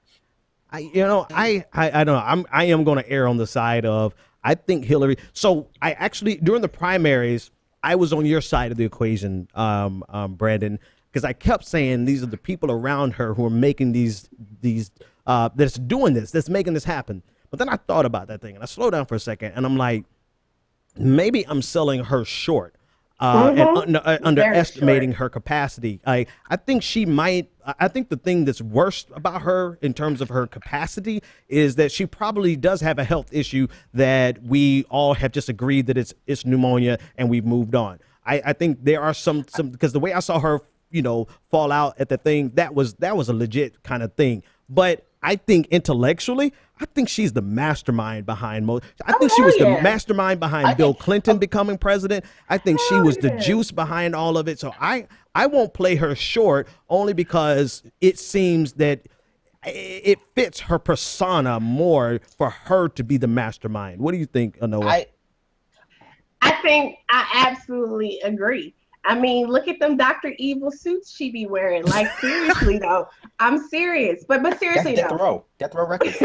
I don't know. I am going to err on the side of, I think Hillary. So I actually, during the primaries, I was on your side of the equation, Brandon, because I kept saying these are the people around her who are making that's doing this, that's making this happen. But then I thought about that thing, and I slowed down for a second, and I'm like, maybe I'm selling her short. And underestimating her capacity. I think the thing that's worst about her in terms of her capacity is that she probably does have a health issue that we all have just agreed that it's pneumonia, and we've moved on. I think there are some because the way I saw her, fall out at the thing, that was a legit kind of thing. But I think intellectually, I think she's the mastermind behind most. I think she was the mastermind behind Bill Clinton becoming president. I think she was the juice behind all of it. So I won't play her short, only because it seems that it fits her persona more for her to be the mastermind. What do you think, Anoa? I think I absolutely agree. I mean, look at them Dr. Evil suits she be wearing. Like, seriously though, I'm serious. But seriously though. Death Row Records.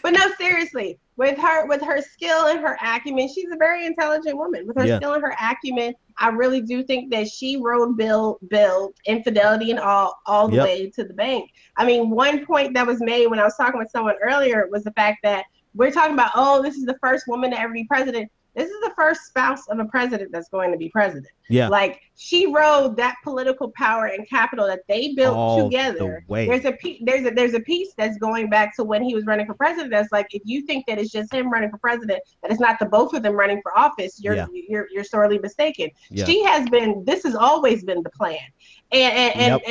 But no, seriously, with her skill and her acumen, she's a very intelligent woman. With her skill and her acumen, I really do think that she rode Bill infidelity and all the way to the bank. I mean, one point that was made when I was talking with someone earlier was the fact that we're talking about, oh, this is the first woman to ever be president. This is the first spouse of a president that's going to be president. Yeah. Like, she rode that political power and capital that they built all together. There's a piece that's going back to when he was running for president. That's like, if you think that it's just him running for president, that it's not the both of them running for office, you're sorely mistaken. Yeah. This has always been the plan. And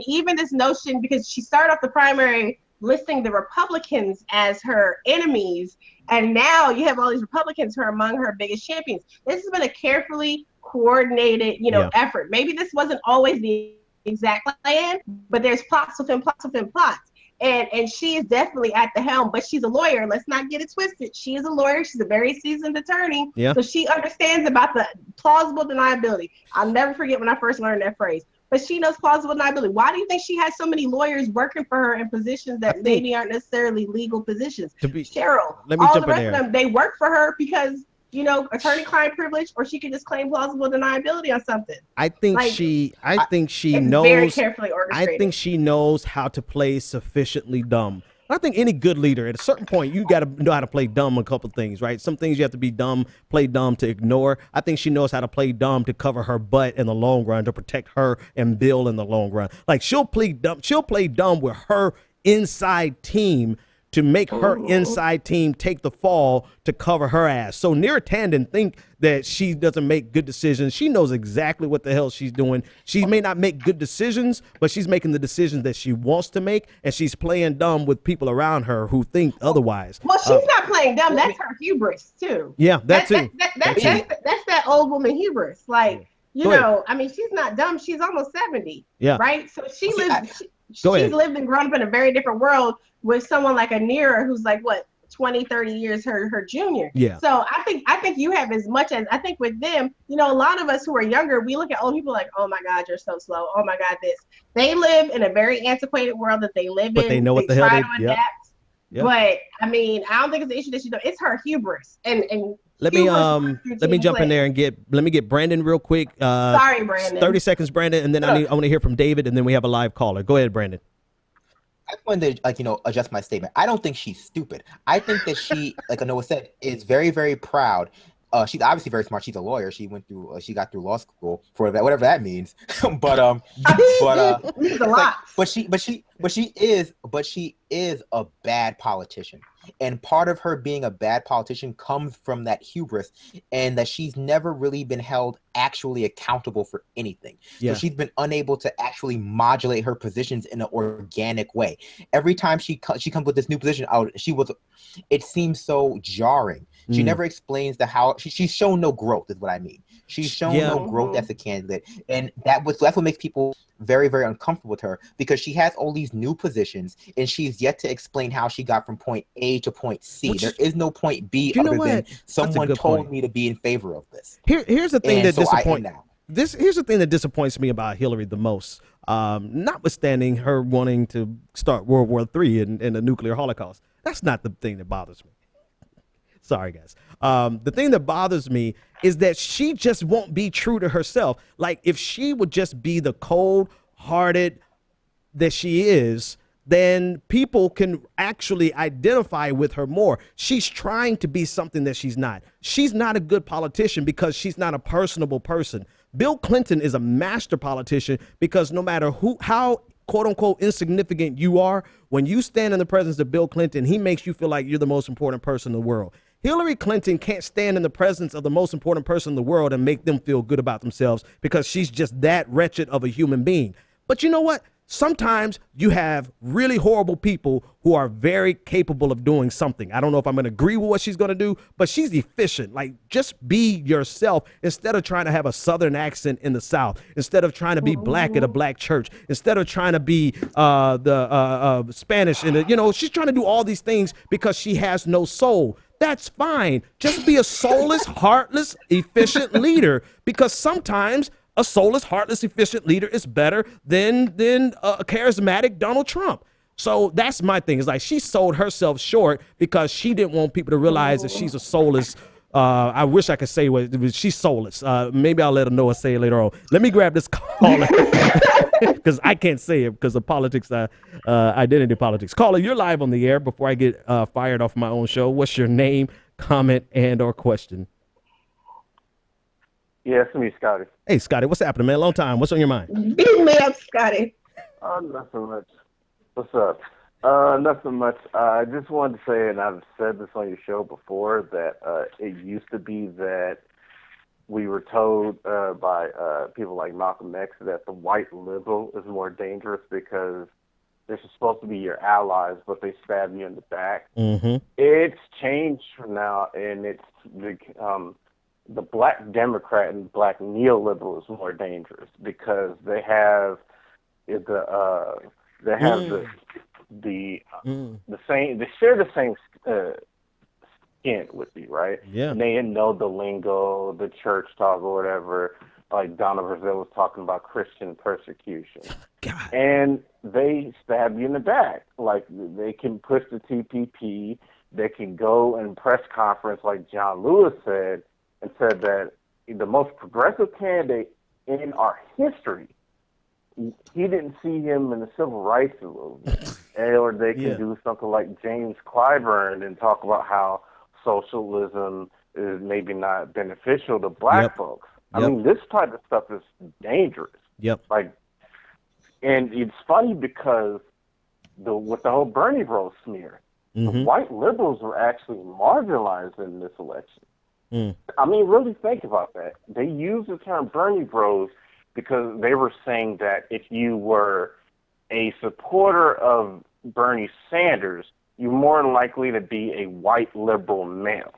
even this notion, because she started off the primary listing the Republicans as her enemies, and now you have all these Republicans who are among her biggest champions. This has been a carefully coordinated, effort. Maybe this wasn't always the exact plan, but there's plots within plots within plots. And she is definitely at the helm, but she's a lawyer. Let's not get it twisted. She is a lawyer. She's a very seasoned attorney. Yeah. So she understands about the plausible deniability. I'll never forget when I first learned that phrase. But she knows plausible deniability. Why do you think she has so many lawyers working for her in positions that maybe aren't necessarily legal positions? Cheryl, all the rest of them, they work for her because, attorney-client privilege, or she can just claim plausible deniability on something. I think she knows. Very carefully orchestrated. I think she knows how to play sufficiently dumb. I think any good leader, at a certain point, you got to know how to play dumb on a couple of things, right? Some things you have to be dumb, play dumb to ignore. I think she knows how to play dumb to cover her butt in the long run, to protect her and Bill in the long run. Like, she'll play dumb with her inside team to make her inside team take the fall to cover her ass. So Neera Tanden think that she doesn't make good decisions. She knows exactly what the hell she's doing. She may not make good decisions, but she's making the decisions that she wants to make, and she's playing dumb with people around her who think otherwise. Well, she's not playing dumb. That's her hubris too. Yeah, that's too. That's that old woman hubris. Like, I mean, she's not dumb. She's almost 70. Yeah. Right. So she's lived and grown up in a very different world with someone like a Neera who's like, what, 20, 30 years her junior. Yeah. So I think you have as much as, I think with them, a lot of us who are younger, we look at old people like, oh my God, you're so slow. Oh my God, this. They live in a very antiquated world that they live in. But they know what the hell they adapt. Yep. But I mean, I don't think it's the issue that she does. It's her hubris. And let me jump in there and get Brandon real quick. Sorry, Brandon. 30 seconds, Brandon, and then I want to hear from David, and then we have a live caller. Go ahead, Brandon. I wanted to, adjust my statement. I don't think she's stupid. I think that she, like Anoa said, is very, very proud She's obviously very smart. She's a lawyer. She went through. She got through law school for that, whatever that means. but It's a lot. but she is a bad politician. And part of her being a bad politician comes from that hubris, and that she's never really been held actually accountable for anything. Yeah. So she's been unable to actually modulate her positions in an organic way. Every time she comes with this new position out, it seems so jarring. She never explains how she's shown no growth, is what I mean. She's shown no growth as a candidate, and that's what makes people very, very uncomfortable with her, because she has all these new positions and she's yet to explain how she got from point A to point C. There is no point B other than someone told me to be in favor of this. Here's the thing that disappoints. now. Here's the thing that disappoints me about Hillary the most. Notwithstanding her wanting to start World War III and a nuclear holocaust, that's not the thing that bothers me. Sorry, guys. The thing that bothers me is that she just won't be true to herself. Like, if she would just be the cold-hearted that she is, then people can actually identify with her more. She's trying to be something that she's not. She's not a good politician because she's not a personable person. Bill Clinton is a master politician because no matter how quote unquote insignificant you are, when you stand in the presence of Bill Clinton, he makes you feel like you're the most important person in the world. Hillary Clinton can't stand in the presence of the most important person in the world and make them feel good about themselves because she's just that wretched of a human being. But you know what? Sometimes you have really horrible people who are very capable of doing something. I don't know if I'm going to agree with what she's going to do, but she's efficient. Like, just be yourself instead of trying to have a Southern accent in the South, instead of trying to be black at a black church, instead of trying to be the Spanish. She's trying to do all these things because she has no soul. That's fine. Just be a soulless, heartless, efficient leader, because sometimes a soulless, heartless, efficient leader is better than a charismatic Donald Trump. So that's my thing. It's like she sold herself short because she didn't want people to realize that she's a soulless. I wish I could say what she's soulless. Maybe I'll let Anoa say it later on. Let me grab this caller because I can't say it because of politics, identity politics. Caller, you're live on the air before I get fired off my own show. What's your name, comment, and or question? Yeah, it's me, Scotty. Hey, Scotty, what's happening, man? Long time. What's on your mind? Beat me up, Scotty. Nothing much. What's up? Nothing much. I just wanted to say, and I've said this on your show before, that it used to be that we were told by people like Malcolm X that the white liberal is more dangerous because they're supposed to be your allies, but they stab you in the back. Mm-hmm. It's changed from now, and it's the black Democrat and black neoliberal is more dangerous because they have the same. They share the same skin with you, right? Yeah. And they know the lingo, the church talk, or whatever. Like Donna Brazile was talking about Christian persecution, God. And they stab you in the back. Like they can push the TPP. They can go and press conference like John Lewis said. And said that the most progressive candidate in our history, he didn't see him in the civil rights movement. Or they can do something like James Clyburn and talk about how socialism is maybe not beneficial to black folks. I mean, this type of stuff is dangerous. And it's funny because with the whole Bernie bro smear, the white liberals were actually marginalized in this election. I mean, really think about that. They used the term Bernie bros because they were saying that if you were a supporter of Bernie Sanders, you're more likely to be a white liberal male.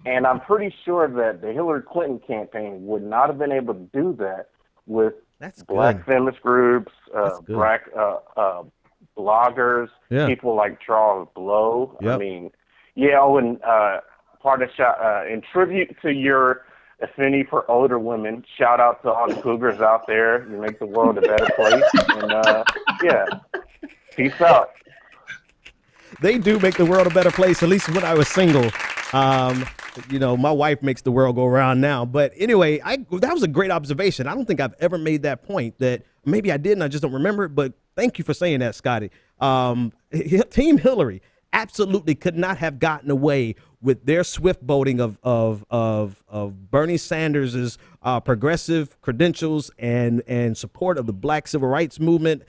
And I'm pretty sure that the Hillary Clinton campaign would not have been able to do that with black feminist groups, black bloggers, people like Charles Blow. I mean, part of in tribute to your affinity for older women, shout out to all the cougars out there. You make the world a better place. And peace out. They do make the world a better place, at least when I was single. My wife makes the world go around now. But anyway, that was a great observation. I don't think I've ever made that point. That maybe I did and I just don't remember it. But thank you for saying that, Scotty. Team Hillary. absolutely could not have gotten away with their swift boating of Bernie Sanders's progressive credentials and support of the Black Civil Rights Movement.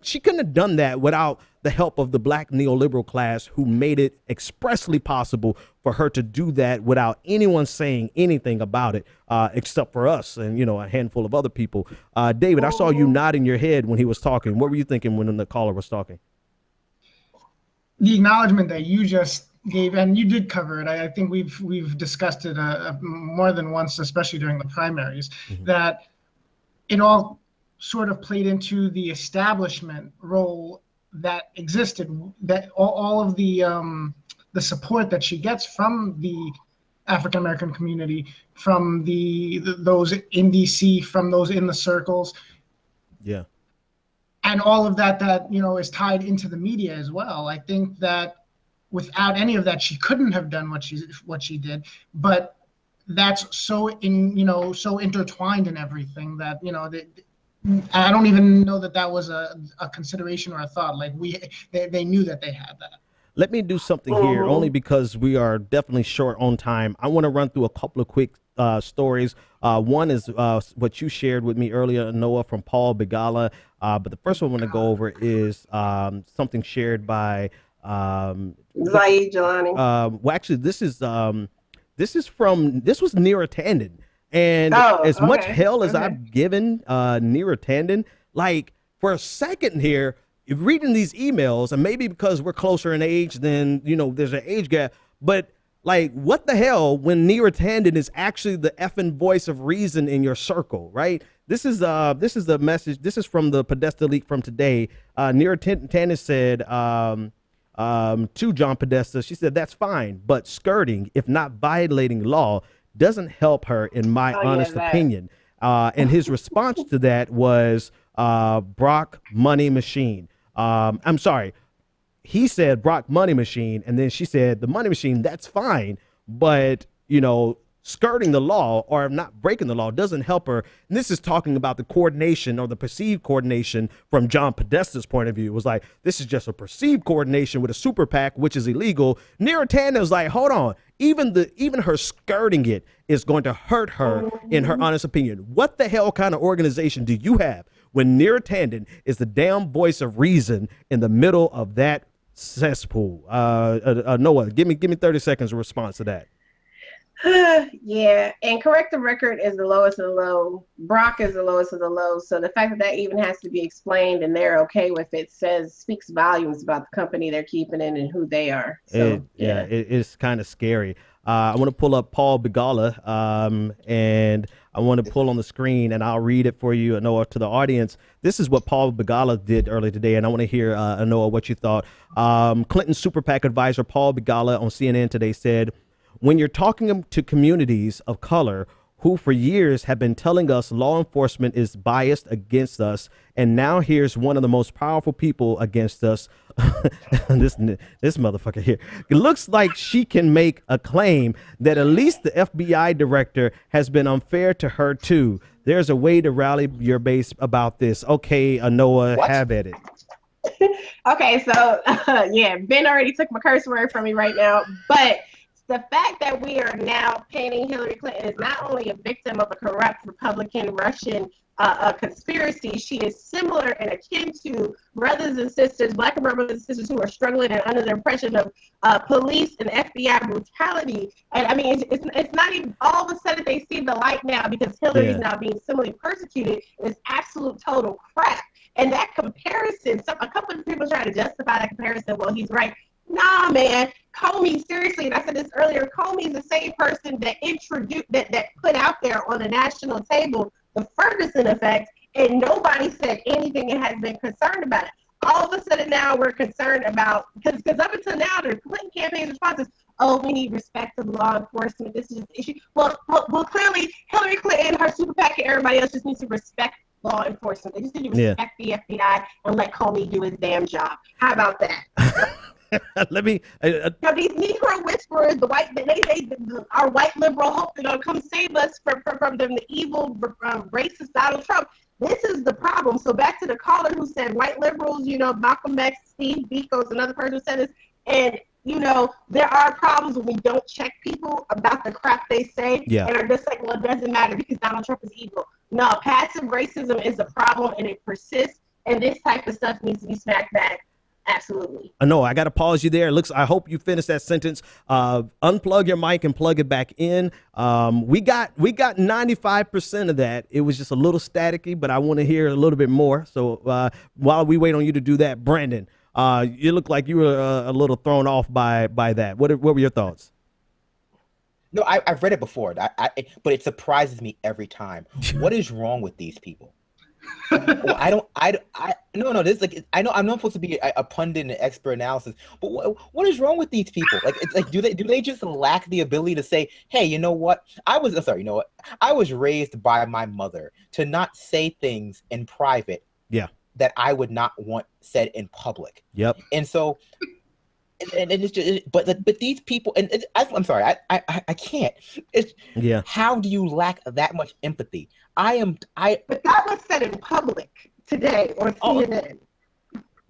She couldn't have done that without the help of the Black neoliberal class, who made it expressly possible for her to do that without anyone saying anything about it, except for us and, a handful of other people. David, I saw you nodding your head when he was talking. What were you thinking when the caller was talking? The acknowledgement that you just gave, and you did cover it. I think we've discussed it more than once, especially during the primaries, that it all sort of played into the establishment role that existed, that all of the support that she gets from the African American community, from those in DC, from those in the circles. Yeah. And all of that is tied into the media as well. I think that without any of that, she couldn't have done what she did. But that's so intertwined in everything that I don't even know that was a consideration or a thought. Like they knew that they had that. Let me do something here, only because we are definitely short on time. I want to run through a couple of quick stories. One is what you shared with me earlier, Noah, from Paul Begala. But the first one I want to go over is something shared by Zaid Jelani. Well, actually, this was Neera Tanden. And as much hell as I've given Neera Tanden, like, for a second here, reading these emails, and maybe because we're closer in age than, there's an age gap, but like, what the hell when Neera Tanden is actually the effing voice of reason in your circle, right? This is the message. This is from the Podesta leak from today. Neera Tanden said to John Podesta, she said, "That's fine, but skirting, if not violating law, doesn't help her, in my honest opinion." And his response to that was Brock Money Machine. I'm sorry. He said Brock Money Machine, and then she said the Money Machine, that's fine, but, skirting the law or not breaking the law doesn't help her. And this is talking about the coordination or the perceived coordination from John Podesta's point of view. It was like, this is just a perceived coordination with a super PAC, which is illegal. Neera Tanden was like, hold on, even her skirting it is going to hurt her, in her honest opinion. What the hell kind of organization do you have when Neera Tanden is the damn voice of reason in the middle of that cesspool? Noah, give me 30 seconds of response to that. Yeah, and correct the record is the lowest of the low. Brock is the lowest of the low. So the fact that even has to be explained and they're okay with it speaks volumes about the company they're keeping in and who they are. So it's kind of scary. I want to pull up Paul Begala, and I want to pull on the screen, and I'll read it for you, Anoa, to the audience. This is what Paul Begala did earlier today, and I want to hear, Anoa, what you thought. Clinton Super PAC advisor Paul Begala on CNN today said, "When you're talking to communities of color who for years have been telling us law enforcement is biased against us, and now here's one of the most powerful people against us," this motherfucker here, it looks like she can make a claim that at least the FBI director has been unfair to her too. There's a way to rally your base about this. Okay, Anoa, have at it. Okay, so Ben already took my curse word from me right now, but the fact that we are now painting Hillary Clinton as not only a victim of a corrupt Republican Russian conspiracy, she is similar and akin to brothers and sisters, Black and brothers and sisters who are struggling and under the oppression of police and FBI brutality. And I mean, it's not even all of a sudden they see the light now because Hillary is now being similarly persecuted. It's absolute total crap. And that comparison, a couple of people try to justify that comparison. Well, he's right. Nah, man, Comey, seriously, and I said this earlier, Comey is the same person that introduced, that put out there on the national table the Ferguson effect, and nobody said anything and has been concerned about it. All of a sudden now we're concerned about, because up until now, the Clinton campaign's response is, oh, we need respect of law enforcement. This is an issue. Well, clearly, Hillary Clinton, her super PAC, and everybody else just needs to respect law enforcement. They just need to respect the FBI and let Comey do his damn job. How about that? Let me. These Negro whisperers, our white liberal hope they're gonna come save us from the evil racist Donald Trump. This is the problem. So back to the caller who said white liberals, Malcolm X, Steve Biko's another person said this, and there are problems when we don't check people about the crap they say, and are just like, well, it doesn't matter because Donald Trump is evil. No, passive racism is a problem, and it persists, and this type of stuff needs to be smacked back. Absolutely. No, I got to pause you there. I hope you finished that sentence. Unplug your mic and plug it back in. We got 95% of that. It was just a little staticky, but I want to hear a little bit more. So while we wait on you to do that, Brandon, you look like you were a little thrown off by that. What were your thoughts? No, I've read it before, but it surprises me every time. What is wrong with these people? Well, no. This I know I'm not supposed to be a pundit and expert analysis, but what is wrong with these people? Like, it's like, do they just lack the ability to say, hey, you know what? I was raised by my mother to not say things in private. Yeah. That I would not want said in public. Yep. And so, and it's just, but these people, and I'm sorry, I can't. How do you lack that much empathy? But that was said in public today on CNN.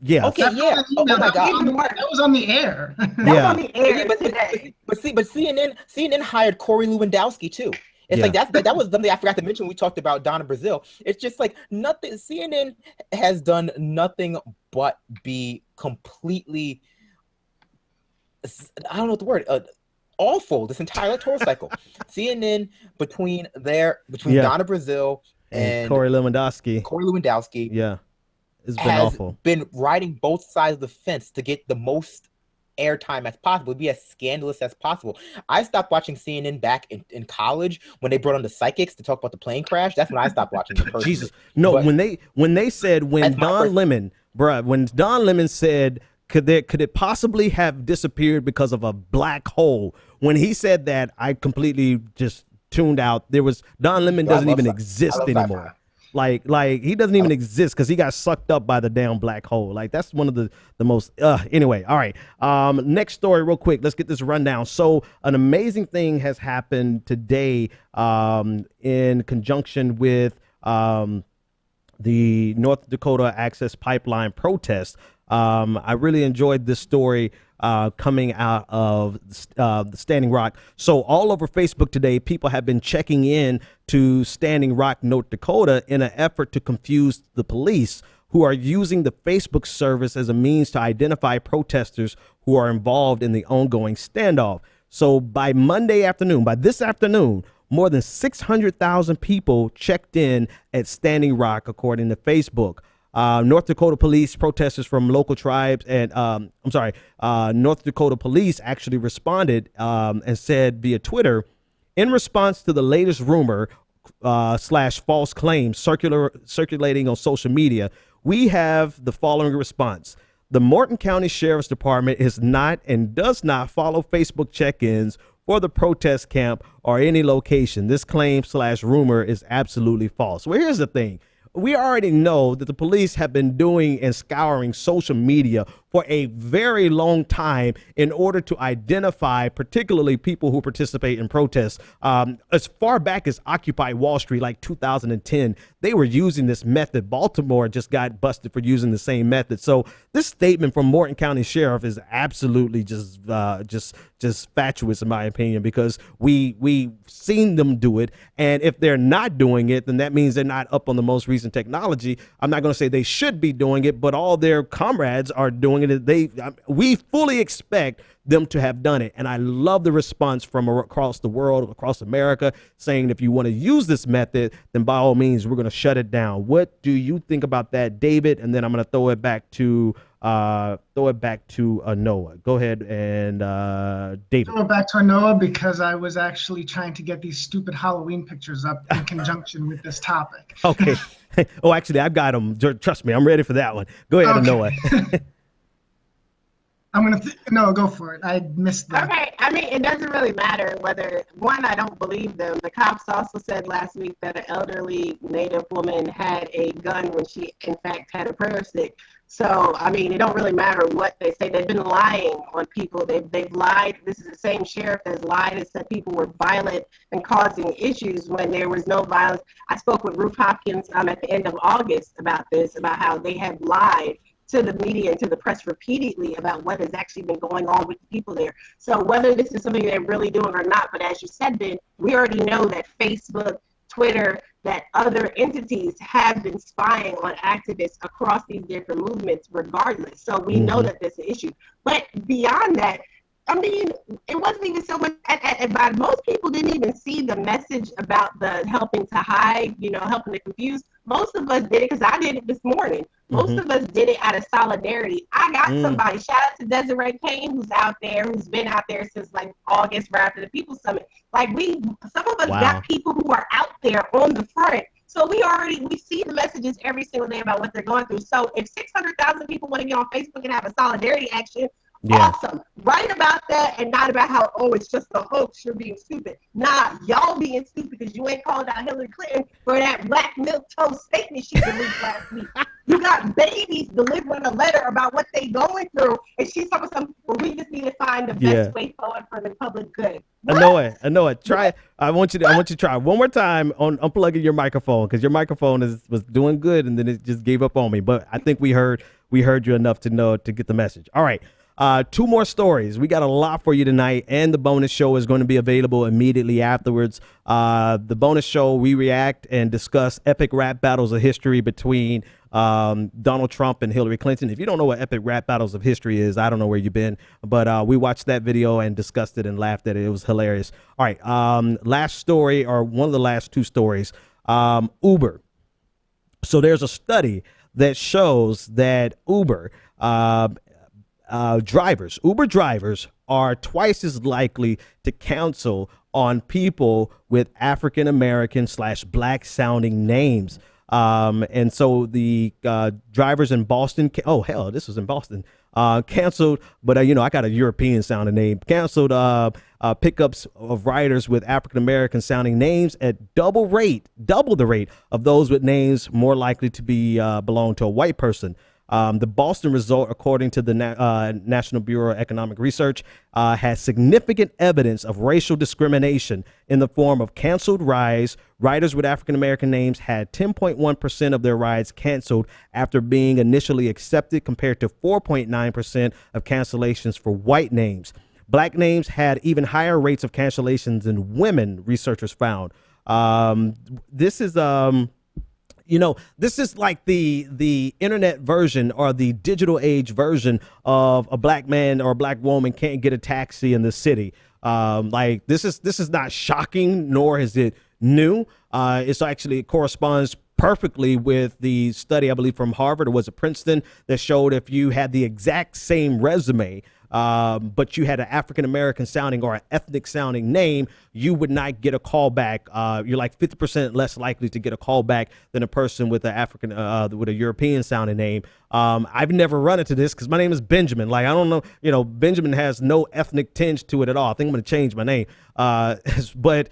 Yeah. Okay. Yeah. Oh my God. That was on the air. That was on the air today. But CNN hired Corey Lewandowski too. It's like that was something I forgot to mention when we talked about Donna Brazile. It's just like nothing. CNN has done nothing but be completely, I don't know what the word, awful this entire electoral cycle. CNN between Donna Brazile and Corey Lewandowski. Yeah, it's been awful. Been riding both sides of the fence to get the most airtime as possible, be as scandalous as possible. I stopped watching CNN back in college when they brought on the psychics to talk about the plane crash. That's when I stopped watching them. Jesus, no. But when they said when Don Lemon said could it possibly have disappeared because of a black hole? When he said that, I completely just tuned out. Don Lemon doesn't even exist anymore. Like he doesn't even exist because he got sucked up by the damn black hole. Like, that's one of the most anyway. All right. Next story real quick. Let's get this rundown. So an amazing thing has happened today in conjunction with the North Dakota Access Pipeline protest. I really enjoyed this story coming out of the Standing Rock. So all over Facebook today, people have been checking in to Standing Rock, North Dakota, in an effort to confuse the police, who are using the Facebook service as a means to identify protesters who are involved in the ongoing standoff. So by this afternoon, more than 600,000 people checked in at Standing Rock, according to Facebook. North Dakota police, protesters from local tribes, and North Dakota police actually responded and said via Twitter, in response to the latest rumor / false claims circulating on social media, we have the following response. The Morton County Sheriff's Department is not and does not follow Facebook check-ins for the protest camp or any location. This claim / rumor is absolutely false. Well, here's the thing. We already know that the police have been doing and scouring social media for a very long time in order to identify particularly people who participate in protests. As far back as Occupy Wall Street, like 2010, they were using this method. Baltimore just got busted for using the same method. So this statement from Morton County Sheriff is absolutely just fatuous, in my opinion, because we've seen them do it. And if they're not doing it, then that means they're not up on the most recent technology. I'm not going to say they should be doing it, but all their comrades are doing it. We fully expect them to have done it. And I love the response from across the world, across America, saying if you want to use this method, then by all means, we're going to shut it down. What do you think about that, David? And then I'm going to throw it back to Anoa. Go ahead and David. Throw it back to Anoa because I was actually trying to get these stupid Halloween pictures up in conjunction with this topic. Okay. Oh, actually, I've got them. Trust me, I'm ready for that one. Go ahead, Anoa. No, go for it. I missed that. Okay, I mean, it doesn't really matter whether, one, I don't believe them. The cops also said last week that an elderly Native woman had a gun when she, in fact, had a prayer stick. So, I mean, it don't really matter what they say. They've been lying on people. They've lied. This is the same sheriff that's lied and said people were violent and causing issues when there was no violence. I spoke with Ruth Hopkins at the end of August about this, about how they had lied to the media and to the press repeatedly about what has actually been going on with the people there. So whether this is something they're really doing or not, but as you said, Ben, we already know that Facebook, Twitter, that other entities have been spying on activists across these different movements regardless. So we know that there's an issue. But beyond that, I mean, it wasn't even so much, but most people didn't even see the message about the helping to hide, helping to confuse. Most of us did it because I did it this morning. Most of us did it out of solidarity. I got somebody, shout out to Desiree Kane, who's out there, who's been out there since like August right after the People's Summit. Like some of us got people who are out there on the front. So we see the messages every single day about what they're going through. So if 600,000 people want to get on Facebook and have a solidarity action, awesome. Write about that and not about how, it's just a hoax, you're being stupid. Nah, y'all being stupid because you ain't called out Hillary Clinton for that black milk toast statement she released last week. You got babies delivering a letter about what they going through, and she's talking something, we just need to find the best way forward for the public good. Anoa, try. I want you to try one more time on unplugging your microphone, because your microphone was doing good and then it just gave up on me. But I think we heard you enough to get the message. All right. 2 more stories. We got a lot for you tonight, and the bonus show is going to be available immediately afterwards. The bonus show, we react and discuss epic rap battles of history between Donald Trump and Hillary Clinton. If you don't know what epic rap battles of history is, I don't know where you've been, but we watched that video and discussed it and laughed at it. It was hilarious. All right. Last story, or one of the last 2 stories, Uber. So there's a study that shows that Uber drivers are twice as likely to cancel on people with African American / black sounding names. And so the drivers in Boston, this was in Boston, canceled, but I got a European sounding name, canceled pickups of riders with African American sounding names at double the rate of those with names more likely to be belong to a white person. The Boston result, according to the National Bureau of Economic Research, has significant evidence of racial discrimination in the form of canceled rides. Riders with African-American names had 10.1% of their rides canceled after being initially accepted, compared to 4.9% of cancellations for white names. Black names had even higher rates of cancellations than women, researchers found. This is like the internet version, or the digital age version of a black man or a black woman can't get a taxi in the city. This is not shocking, nor is it new. It corresponds perfectly with the study, I believe, from Harvard, or was it Princeton, that showed if you had the exact same resume, but you had an African-American sounding or an ethnic sounding name, you would not get a call back. You're like 50% less likely to get a call back than a person with with a European sounding name. I've never run into this because my name is Benjamin. I don't know, Benjamin has no ethnic tinge to it at all. I think I'm going to change my name. But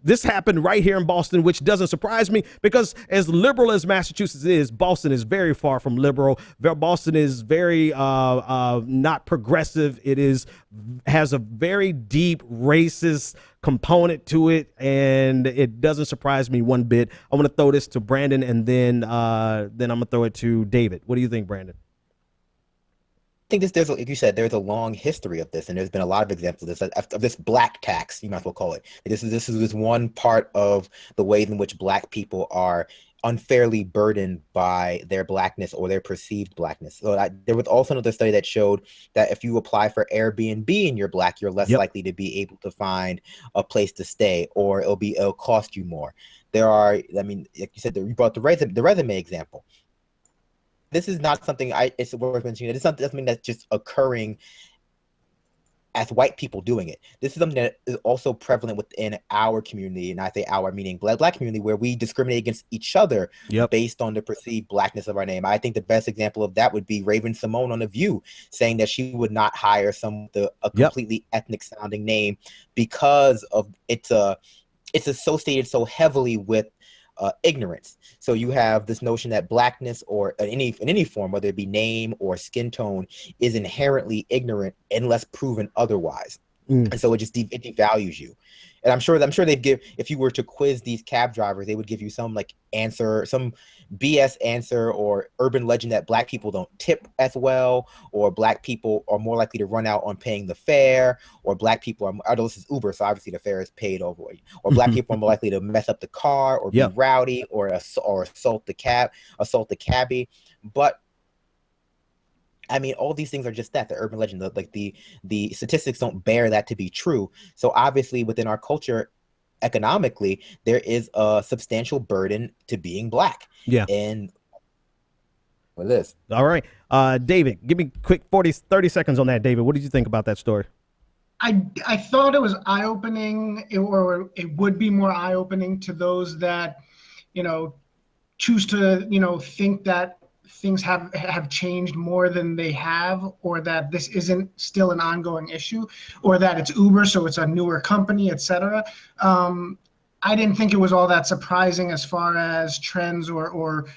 this happened right here in Boston, which doesn't surprise me, because as liberal as Massachusetts is, Boston is very far from liberal. Boston is very not progressive. It has a very deep racist component to it, and it doesn't surprise me one bit. I want to throw this to Brandon, and then I'm gonna throw it to David. What do you think, Brandon? I think like you said, there's a long history of this, and there's been a lot of examples of this black tax, you might as well call it. This is one part of the ways in which black people are unfairly burdened by their blackness or their perceived blackness. So there was also another study that showed that if you apply for Airbnb and you're black, you're less likely to be able to find a place to stay, or it'll cost you more. Like you said, you brought the resume example. This is not something it's worth mentioning. It's not something that's just occurring as white people doing it. This is something that is also prevalent within our community, and I say our meaning black community, where we discriminate against each other based on the perceived blackness of our name. I think the best example of that would be Raven Simone on The View, saying that she would not hire a completely ethnic sounding name because of it's associated so heavily with ignorance. So you have this notion that blackness, or in any form, whether it be name or skin tone, is inherently ignorant unless proven otherwise. And so it devalues you. And I'm sure if you were to quiz these cab drivers, they would give you some answer, some BS answer or urban legend that black people don't tip as well, or black people are more likely to run out on paying the fare, or black people are, although this is Uber, so obviously the fare is paid over, or black people are more likely to mess up the car or be rowdy or assault the cabbie. But I mean, all these things are just the urban legend. The statistics don't bear that to be true. So obviously, within our culture, economically, there is a substantial burden to being black. Yeah. And what it is. All right. David, give me quick 30 seconds on that, David. What did you think about that story? I thought it was eye-opening, or it would be more eye-opening to those that, choose to, think that things have changed more than they have, or that this isn't still an ongoing issue, or that it's Uber, so it's a newer company, etc. I didn't think it was all that surprising as far as trends or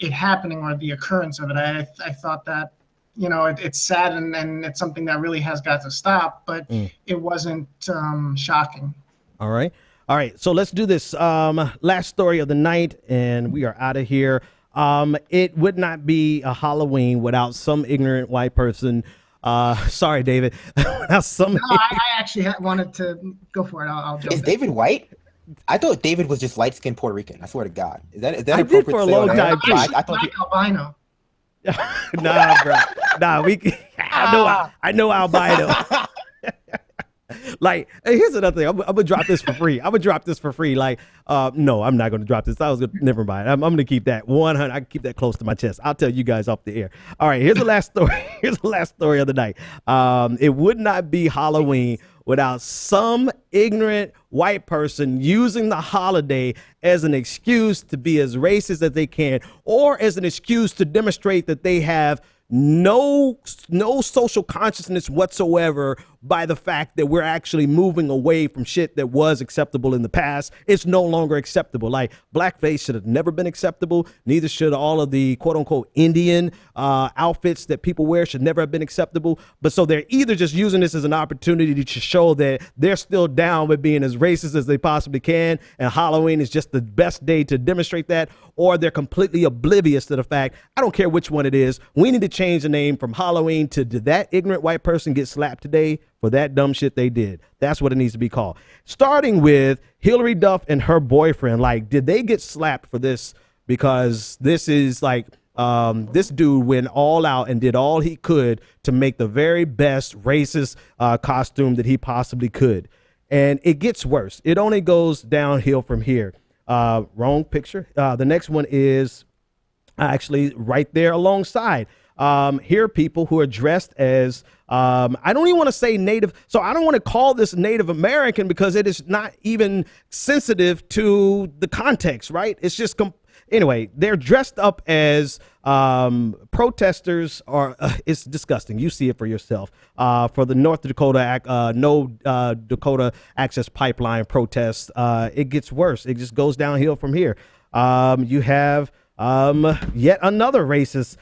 it happening or the occurrence of it. I thought that, it's sad and it's something that really has got to stop, but it wasn't shocking. All right. So let's do this. Last story of the night, and we are out of here. It would not be a Halloween without some ignorant white person. Sorry, David. I actually wanted to go for it. I'll jump Is in. David white? I thought David was just light-skinned Puerto Rican. I swear to God. Is that I did for a long time too. I thought albino. Nah, bro. Nah, I know albino. Here's another thing. I'm gonna drop this for free. No, I'm not gonna drop this. Never mind. I'm gonna keep that 100. I can keep that close to my chest. I'll tell you guys off the air. All right, here's the last story. Here's the last story of the night. It would not be Halloween without some ignorant white person using the holiday as an excuse to be as racist as they can, or as an excuse to demonstrate that they have no social consciousness whatsoever by the fact that we're actually moving away from shit that was acceptable in the past. It's no longer acceptable. Like, blackface should have never been acceptable. Neither should all of the quote unquote Indian outfits that people wear should never have been acceptable. But so they're either just using this as an opportunity to show that they're still down with being as racist as they possibly can, and Halloween is just the best day to demonstrate that, or they're completely oblivious to the fact. I don't care which one it is. We need to change the name from Halloween to "Did that ignorant white person get slapped today for that dumb shit they did?" That's what it needs to be called. Starting with Hillary Duff and her boyfriend. Like, did they get slapped for this? Because this is this dude went all out and did all he could to make the very best racist costume that he possibly could. And it gets worse. It only goes downhill from here. Wrong picture. The next one is actually right there alongside. Here are people who are dressed as, I don't even want to say Native. So I don't want to call this Native American because it is not even sensitive to the context, right? It's just, anyway, they're dressed up as protesters, or it's disgusting. You see it for yourself. For the North Dakota, Dakota Access Pipeline protests. It gets worse. It just goes downhill from here. You have yet another racist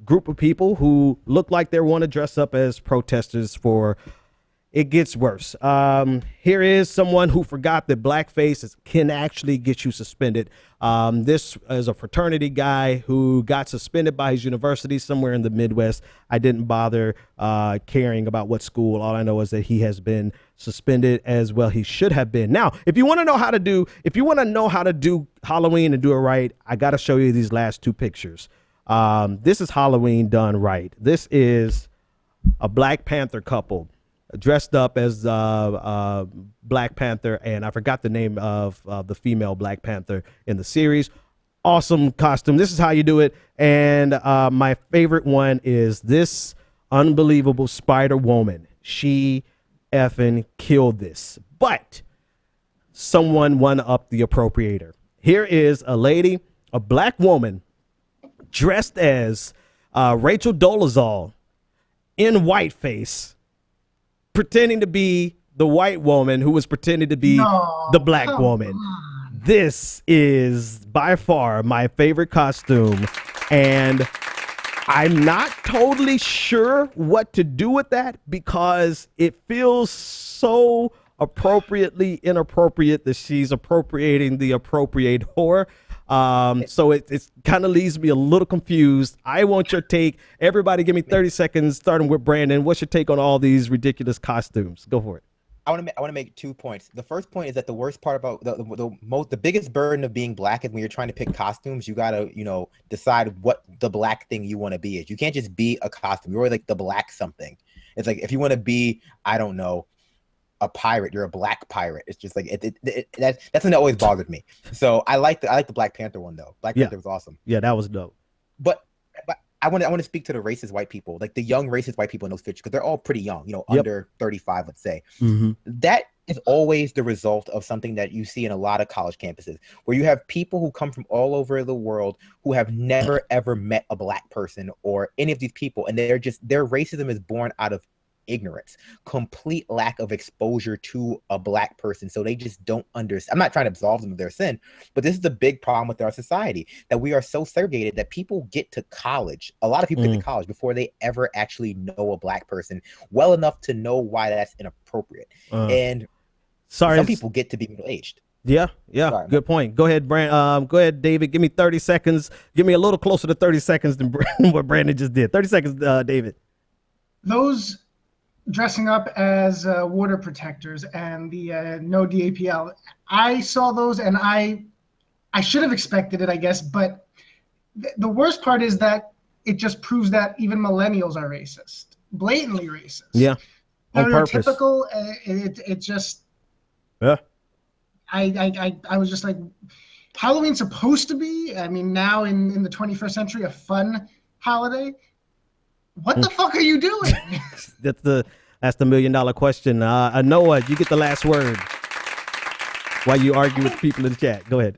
group of people who look like they want to dress up as protesters for. It gets worse. Here is someone who forgot that blackface can actually get you suspended. This is a fraternity guy who got suspended by his university somewhere in the Midwest. I didn't bother caring about what school. All I know is that he has been suspended, as well he should have been. Now, if you want to know how to do Halloween and do it right, I got to show you these last two pictures. This is Halloween done right. This is a Black Panther couple dressed up as Black Panther, and I forgot the name of the female Black Panther in the series. Awesome costume. This is how you do it. And my favorite one is this unbelievable Spider Woman. She effing killed this. But someone one up the appropriator. Here is a lady, a black woman, dressed as Rachel Dolezal in whiteface, pretending to be the white woman who was pretending to be the black woman. This is by far my favorite costume, and I'm not totally sure what to do with that because it feels so appropriately inappropriate that she's appropriating the appropriator. So it kind of leaves me a little confused. I want your take. Everybody give me 30 seconds, starting with Brandon. What's your take on all these ridiculous costumes? Go for it. I want to make 2 points. The first point is that the worst part about the biggest burden of being black is when you're trying to pick costumes, you gotta, decide what the black thing you want to be is. You can't just be a costume. You're always like the black something. It's like if you want to be, I don't know, a pirate, you're a black pirate. It's just like that's something that always bothered me. So I like the Black Panther one though. Black Panther was awesome. Yeah, that was dope. But I want to speak to the racist white people, like the young racist white people in those pictures, because they're all pretty young, under 35, let's say. Mm-hmm. That is always the result of something that you see in a lot of college campuses, where you have people who come from all over the world who have never ever met a black person or any of these people, and their racism is born out of ignorance, complete lack of exposure to a black person. So they just don't understand. I'm not trying to absolve them of their sin, but this is the big problem with our society, that we are so segregated that people get to college. A lot of people get to college before they ever actually know a black person well enough to know why that's inappropriate. And some people get to be middle-aged. Yeah. Sorry, good point. Go ahead, go ahead, David. Give me 30 seconds. Give me a little closer to 30 seconds than what Brandon just did. 30 seconds, David. Those dressing up as water protectors and the no DAPL. I saw those and I should have expected it, I guess, but the worst part is that it just proves that even millennials are racist, blatantly racist. Yeah, on purpose. Stereotypical. It just. Yeah. I was just like, Halloween's supposed to be, I mean, now in the 21st century, a fun holiday. What the fuck are you doing? That's the $1 million question. Anoa, you get the last word while you argue with people in the chat. Go ahead.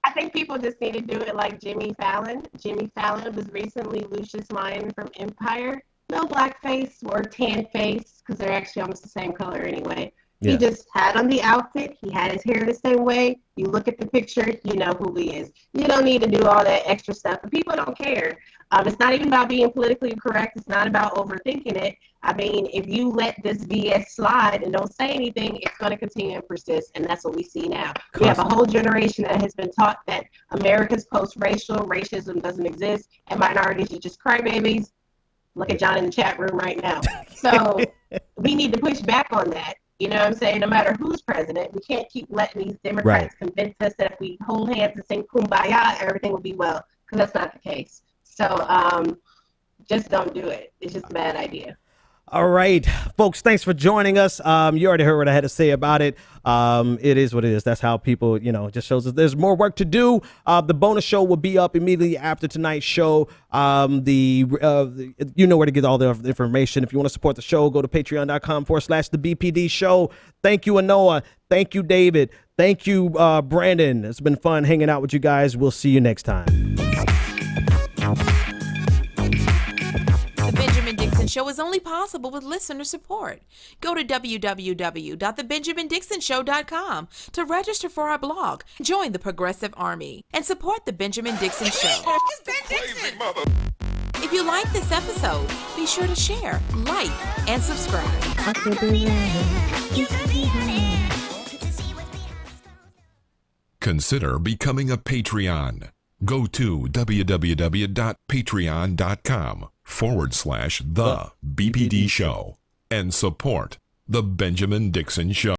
I think people just need to do it like Jimmy Fallon. Jimmy Fallon was recently Lucius Lyon from Empire. No blackface or tan face, because they're actually almost the same color anyway. Yeah. He just had on the outfit. He had his hair the same way. You look at the picture, you know who he is. You don't need to do all that extra stuff. But people don't care. It's not even about being politically correct. It's not about overthinking it. I mean, if you let this BS slide and don't say anything, it's going to continue and persist. And that's what we see now. We have a whole generation that has been taught that America's post-racial, racism doesn't exist, and minorities are just crybabies. Look at John in the chat room right now. So we need to push back on that. You know what I'm saying? No matter who's president, we can't keep letting these Democrats convince us that if we hold hands and sing Kumbaya, everything will be well, because that's not the case. So just don't do it. It's just a bad idea. All right, folks, thanks for joining us. You already heard what I had to say about it. It is what it is. That's how people, it just shows us there's more work to do. The bonus show will be up immediately after tonight's show. You know where to get all the information. If you want to support the show, go to patreon.com/the BPD show. Thank you, Anoa. Thank you, David. Thank you, Brandon. It's been fun hanging out with you guys. We'll see you next time. The Benjamin Dixon Show is only possible with listener support. Go to www.thebenjamindixonshow.com to register for our blog, join the Progressive Army, and support The Benjamin Dixon Show. It's Ben Dixon! If you like this episode, be sure to share, like, and subscribe. Consider becoming a Patreon. Go to www.patreon.com/the BPD show and support The Benjamin Dixon Show.